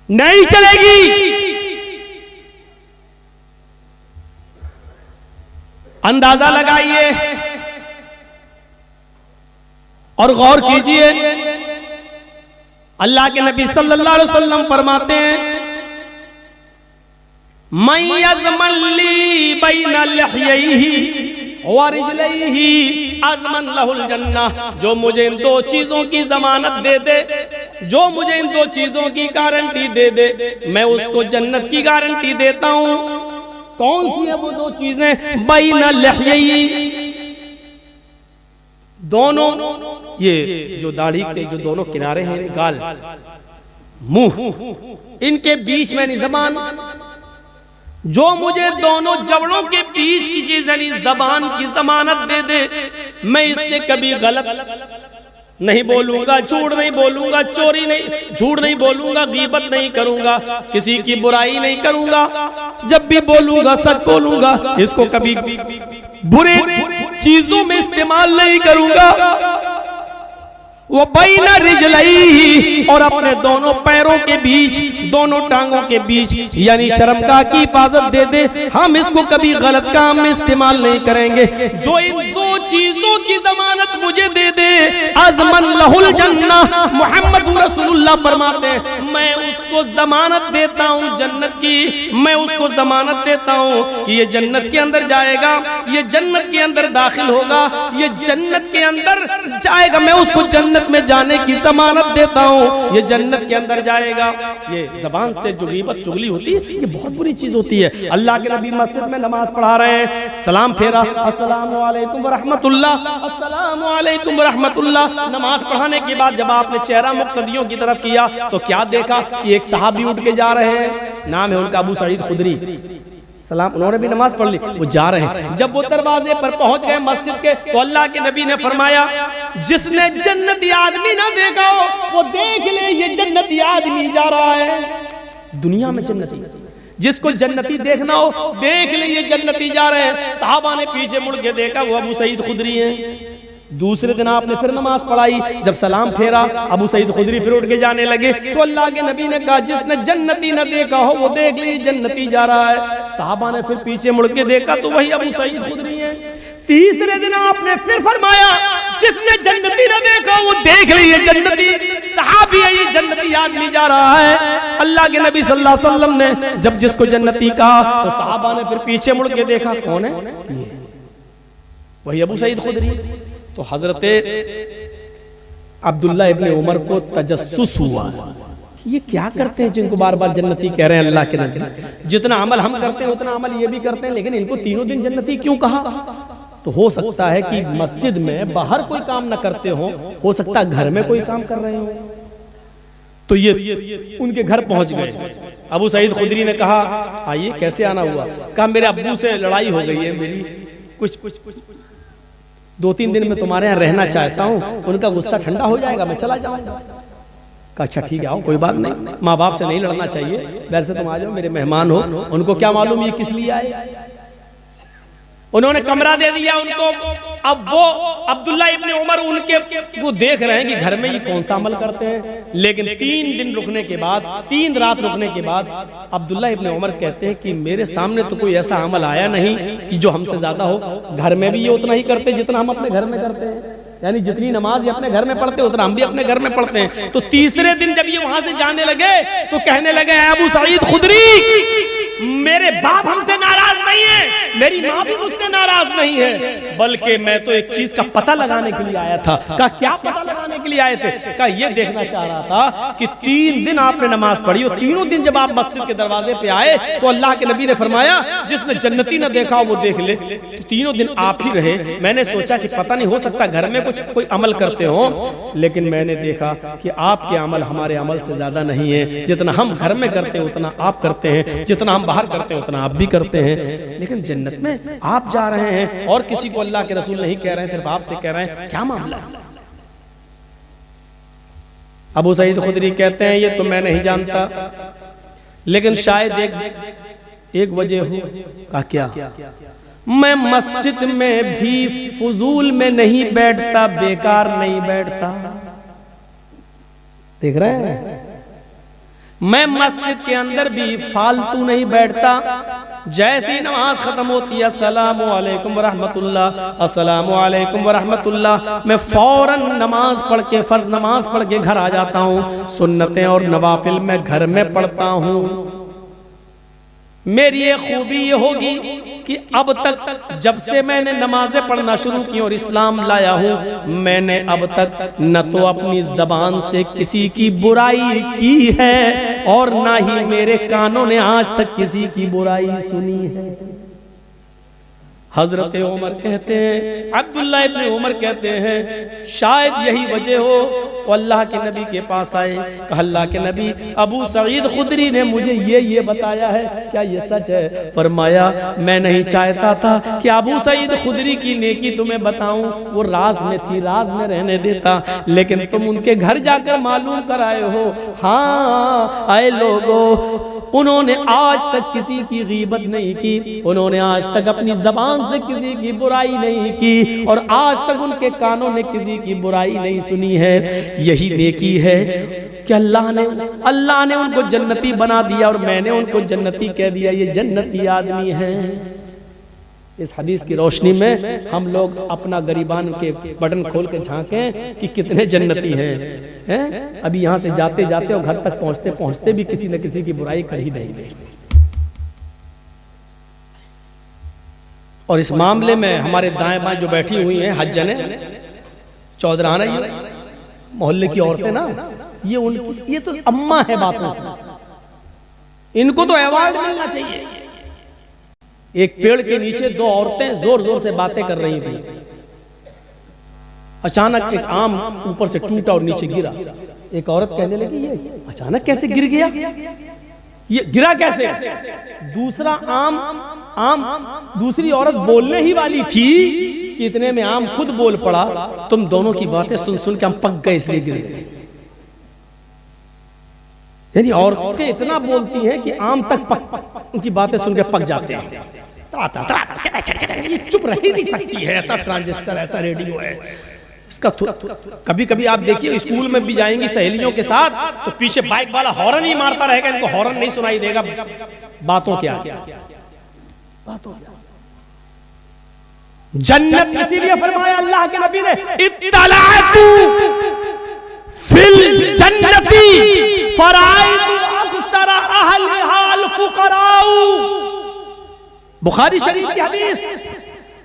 नहीं चलेगी। अंदाजा लगाइए और गौर कीजिए। अल्लाह के नबी सल्लल्लाहु अलैहि वसल्लम फरमाते हैं, मैं यज़मल्ली बैना लहयैहि व रिजलैहि अज़मन लहुल जन्नह। जो मुझे इन 2 चीजों की जमानत दे दे, जो मुझे इन 2 चीजों की गारंटी दे दे, मैं उसको जन्नत की गारंटी देता हूं। कौन सी है वो 2 चीजें? बैना लहयैहि, दोनों ये जो दाढ़ी के जो दोनों किनारे हैं, गाल, मुंह, इनके बीच में ज़बान। जो मुझे दोनों जबड़ों के बीच की चीज यानी ज़बान की जमानत दे दे, मैं इससे कभी गलत नहीं बोलूंगा, झूठ नहीं बोलूंगा, चोरी नहीं, झूठ नहीं बोलूंगा, गीबत नहीं करूंगा, किसी की बुराई नहीं करूंगा, जब भी बोलूंगा सच बोलूंगा, इसको कभी बुरे चीजों में इस्तेमाल नहीं करूंगा। वो बैना रिजलैहि, और अपने दोनों पैरों के बीच, दोनों टांगों के बीच यानी शर्मगाह की हिफाजत दे दे, हम इसको कभी गलत काम में इस्तेमाल नहीं करेंगे। जो इन 2 चीजों की जमानत मुझे दे दे, अज़मन लहुल जन्नह, मोहम्मद रसूलुल्लाह फरमाते हैं, मैं उसको जमानत देता हूँ जन्नत की, मैं उसको जमानत देता हूँ कि ये जन्नत के अंदर जाएगा, ये जन्नत के अंदर दाखिल होगा, ये जन्नत के अंदर जाएगा, मैं उसको जन्नत में जाने की जमानत देता हूँ, ये जन्नत के अंदर जाएगा। ये जबान से जो गीबत चुगली होती है, ये बहुत बुरी चीज होती है। अल्लाह के नबी मस्जिद में नमाज पढ़ा रहे हैं, सलाम फेरा, अस्सलामु अलैकुम व रहमतुल्लाह, अस्सलामु अलैकुम व रहमतुल्लाह। नमाज पढ़ाने के बाद जब आपने चेहरा मुक्तदियों की तरफ किया तो क्या देखा कि एक सहाबी उठ के जा रहे हैं, नाम है उनका अबू सईद खुदरी, सलाम, उन्होंने भी नमाज पढ़ ली, वो जा रहे हैं। जब वो दरवाजे पर पहुंच गए मस्जिद के, तो अल्लाह के नबी ने फरमाया, जिसने जन्नती आदमी ना देखा हो वो देख ले, ये जन्नती आदमी जा रहा है। दुनिया में जन्नती, जिसको जन्नती देखना हो देख ले, ये जन्नती जा रहे हैं। सहाबा ने पीछे मुड़ के देखा, वो अबू सईद खुदरी हैं। दूसरे दिन आपने फिर नमाज पढ़ाई, जब सलाम फेरा, अबू सईद खुदरी फिर उठ के जाने लगे, तो अल्लाह के नबी ने कहा, जिसने जन्नती न देखा हो वो देख ले, जन्नती जा रहा है। साहबा ने फिर पीछे मुड़ के देखा तो वही अबू सईद खुदरी है। तीसरे दिन आपने फिर फरमाया, जिसने जन्नती न देखा वो देख ले, ये जन्नती सहाबी है, ये जन्नती आदमी जा रहा है। अल्लाह के नबी सल्लल्लाहु अलैहि वसल्लम ने जब जिसको जन्नती कहा तो साहबा ने फिर पीछे मुड़ के देखा, कौन है? वही अबू सईद खुदरी। तो हजरत अब्दुल्ला इब्ने उमर को तजस्सुस हुआ, ये क्या करते हैं जिनको बार बार जन्नती कह रहे हैं अल्लाह के नबी। जितना अमल हम करते हैं उतना अमल ये भी करते हैं, लेकिन इनको तीनों दिन जन्नती क्यों कहा? तो हो सकता है कि मस्जिद में बाहर कोई काम ना करते हो सकता है घर में कोई काम कर रहे हो। तो ये उनके घर पहुंच गए। अबू सईद खुदरी ने कहा, आइए, कैसे आना हुआ? कहा, मेरे अब्बू से लड़ाई हो गई है मेरी, कुछ 2-3 दिन में तुम्हारे यहाँ रहना चाहता हूँ, उनका गुस्सा ठंडा हो जाएगा, मैं चला जाऊंगा। कहा, अच्छा ठीक है, आओ, कोई बात नहीं, माँ बाप से नहीं लड़ना चाहिए, वैसे तुम आ जाओ, मेरे मेहमान हो, उनको क्या मालूम ये किस लिए आए। उन्होंने कमरा दे दिया उनको। अब वो अब्दुल्ला इब्ने उमर उनके वो देख रहे हैं कि घर में ये कौन सा अमल करते हैं। लेकिन 3 दिन रुकने के बाद, 3 रात रुकने के बाद अब्दुल्ला इब्ने उमर कहते हैं कि मेरे सामने तो कोई ऐसा अमल आया नहीं कि जो हमसे ज्यादा हो। घर में भी ये उतना ही करते जितना हम अपने घर में करते हैं, यानी जितनी नमाज ये अपने घर में पढ़ते उतना हम भी अपने घर में पढ़ते हैं। तो तीसरे दिन जब ये वहां से जाने लगे तो कहने लगे, अबू सईद खुदरी, मेरे बाप हमसे नाराज नहीं है, मेरी माँ भी मुझसे नाराज नहीं है, बल्कि मैं तो एक चीज का पता लगाने के लिए आया था। कहा क्या पता लगाने के लिए आए थे? कहा ये देखना चाह रहा था कि 3 दिन आपने नमाज पढ़ी और तीनों दिन जब आप मस्जिद के दरवाजे पे आए तो अल्लाह के नबी ने फरमाया जिसने जन्नती न देखा वो देख ले। तो तीनों दिन आप ही रहे। मैंने सोचा कि पता नहीं हो सकता घर में कुछ कोई अमल करते हो, लेकिन मैंने देखा कि आपके अमल हमारे अमल से ज्यादा नहीं है। जितना हम घर में करते हैं उतना आप करते हैं, जितना हम बाहर करते हैं उतना आप भी करते हैं। लेकिन जन्नत में आप जा रहे हैं और किसी को अल्लाह के रसूल नहीं कह रहे हैं, सिर्फ आपसे कह रहे हैं, क्या मामला है? अबू सईद खुदरी कहते हैं ये तो मैं नहीं जानता, लेकिन शायद एक वजह हो। कहा क्या? मैं मस्जिद में भी फजूल में नहीं बैठता, बेकार नहीं बैठता। देख रहे हैं, मैं मस्जिद के अंदर भी फालतू नहीं बैठता। जैसे ही नमाज खत्म होती है, अस्सलामु अलैकुम व रहमतुल्लाह, अस्सलामु अलैकुम व रहमतुल्लाह, मैं फौरन नमाज पढ़ के, फर्ज नमाज पढ़ के घर आ जाता हूँ। सुन्नतें और नवाफिल मैं घर में पढ़ता हूँ। मेरी ये खूबी ये होगी कि अब तक जब से मैंने नमाजें पढ़ना शुरू की और इस्लाम लाया हूँ, मैंने अब तक न तो अपनी जबान से किसी की बुराई की है और ना ही मेरे कानों ने आज तक किसी की बुराई सुनी है। हजरत उमर कहते हैं, अब्दुल्ला इब्ने उमर कहते हैं शायद यही वजह हो। वो अल्लाह के नबी के पास आए, कहा अल्लाह के नबी, अबू सईद खुदरी ने मुझे ये बताया है, क्या ये सच है? फरमाया मैं नहीं चाहता था कि अबू सईद खुदरी की नेकी तुम्हें बताऊं, वो राज में थी, राज में रहने देता, लेकिन तुम उनके घर जाकर मालूम कर आए हो। हाँ आए लोगों, उन्होंने आज तक किसी की गीबत नहीं की, उन्होंने आज तक अपनी जबान से किसी की बुराई नहीं की और आज तक उनके कानों ने किसी की बुराई नहीं सुनी है। यही नेकी है कि अल्लाह ने उनको जन्नती बना दिया और मैंने उनको जन्नती कह दिया। ये जन्नती आदमी है। इस हदीस की रोशनी में हम लोग अपना गरीबान के बटन खोल के झांकें कि कितने जन्नती हैं। अभी यहाँ से जाते जाते और घर तक पहुँचते पहुँचते भी किसी न किसी की बुराई कर ही देंगे। और इस मामले में हमारे दाएं बाएं जो बैठी हुई हैं हज्जने चौधराना, ये मोहल्ले की औरतें ना, ये तो अम्मा है बातों की, इनको तो अवार्ड मिलना चाहिए। एक पेड़ के नीचे 2 औरतें जोर जोर से बातें कर रही थी। अचानक एक आम ऊपर से टूटा और नीचे गिरा। एक औरत कहने लगी ये अचानक कैसे गिर गया, ये गिरा कैसे? दूसरा आम दूसरी औरत बोलने ही वाली थी कि इतने में आम खुद बोल पड़ा, तुम दोनों की बातें सुन सुन के हम पक गए इसलिए गिर गए। यानी औरतें इतना बोलती हैं कि आम तक उनकी बातें सुन के पक जाते हैं। ये चुप रह ही नहीं सकती है। ऐसा ट्रांजिस्टर, ऐसा रेडियो है इसका। कभी कभी आप देखिए स्कूल में भी जाएंगी सहेलियों के साथ तो पीछे बाइक वाला हॉर्न ही मारता रहेगा, इनको हॉर्न नहीं सुनाई देगा। बातों क्या जन्नत इसीलिए फरमाया अल्लाह के नबी ने, इत्तलातु फिल जन्नती फराइतु अक्सर अहलिहा अल फुकराउ। बुखारी शरीफ की हदीस,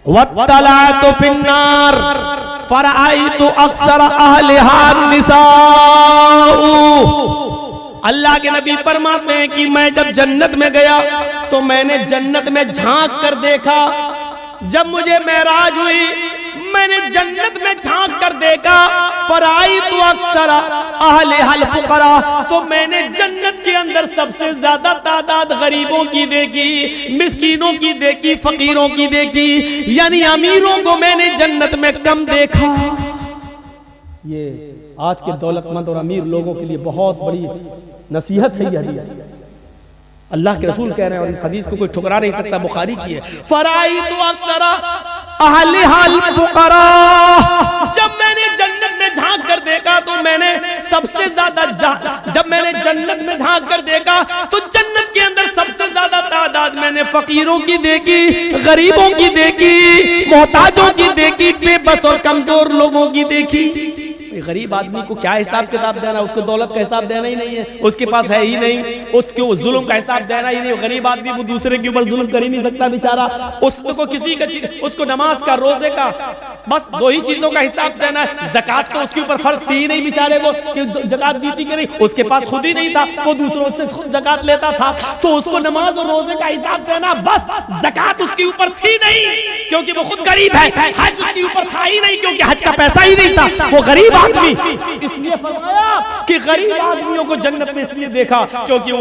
वत्तलातु फिन्नार फराइतु अक्सर अहलिहा निसाउ। अल्लाह के नबी फरमाते हैं कि मैं जब जन्नत में गया तो मैंने जन्नत में झांक कर देखा। जब मुझे मेराज हुई मैंने जन्नत में झांक कर देखा, फराइतु अक्सर अहलिहल फुकरा, तो मैंने जन्नत के अंदर सबसे ज्यादा तादाद गरीबों की देखी, मिस्कीनों की देखी, फकीरों की देखी, यानी अमीरों को मैंने जन्नत में कम देखा। ये आज के दौलतमंद और अमीर लोगों के लिए बहुत बड़ी नसीहत है ये हदीस। अल्लाह के रसूल कह रहे हैं और इस हदीस को कोई ठुकरा नहीं सकता, बुखारी की है। फराई तो अक्सरा अहले हाल फुकरा, जब मैंने जन्नत में झांक कर देखा तो मैंने सबसे ज्यादा जब मैंने जन्नत में झांक कर देखा तो जन्नत के अंदर सबसे ज्यादा तादाद मैंने फकीरों की देखी, गरीबों की देखी, मोहताजों की देखी, बेबस और कमजोर लोगों की देखी। गरीब आदमी को क्या हिसाब किताब देना, उसको दौलत का हिसाब देना ही नहीं है, उसके पास है ही नहीं, उसको जुल्म का हिसाब देना ही नहीं। गरीब आदमी वो दूसरे के ऊपर जुल्म कर ही नहीं सकता बेचारा, उसको किसी का, उसको नमाज का, रोजे का, बस दो ही चीजों का हिसाब देना है। ज़कात तो उसके ऊपर फर्ज थी ही नहीं बेचारे को कि ज़कात दी थी कि नहीं, उसके पास खुद ही नहीं था, वो दूसरों से खुद ज़कात लेता था, तो उसको नमाज और रोजे का हिसाब देना, बस ज़कात उसके ऊपर थी नहीं क्योंकि वो खुद गरीब है, हज उसके ऊपर था ही नहीं क्योंकि हज का पैसा ही नहीं था, वो गरीब आदमी। इसलिए फरमाया कि गरीब आदमियों को जन्नत में इसलिए देखा क्योंकि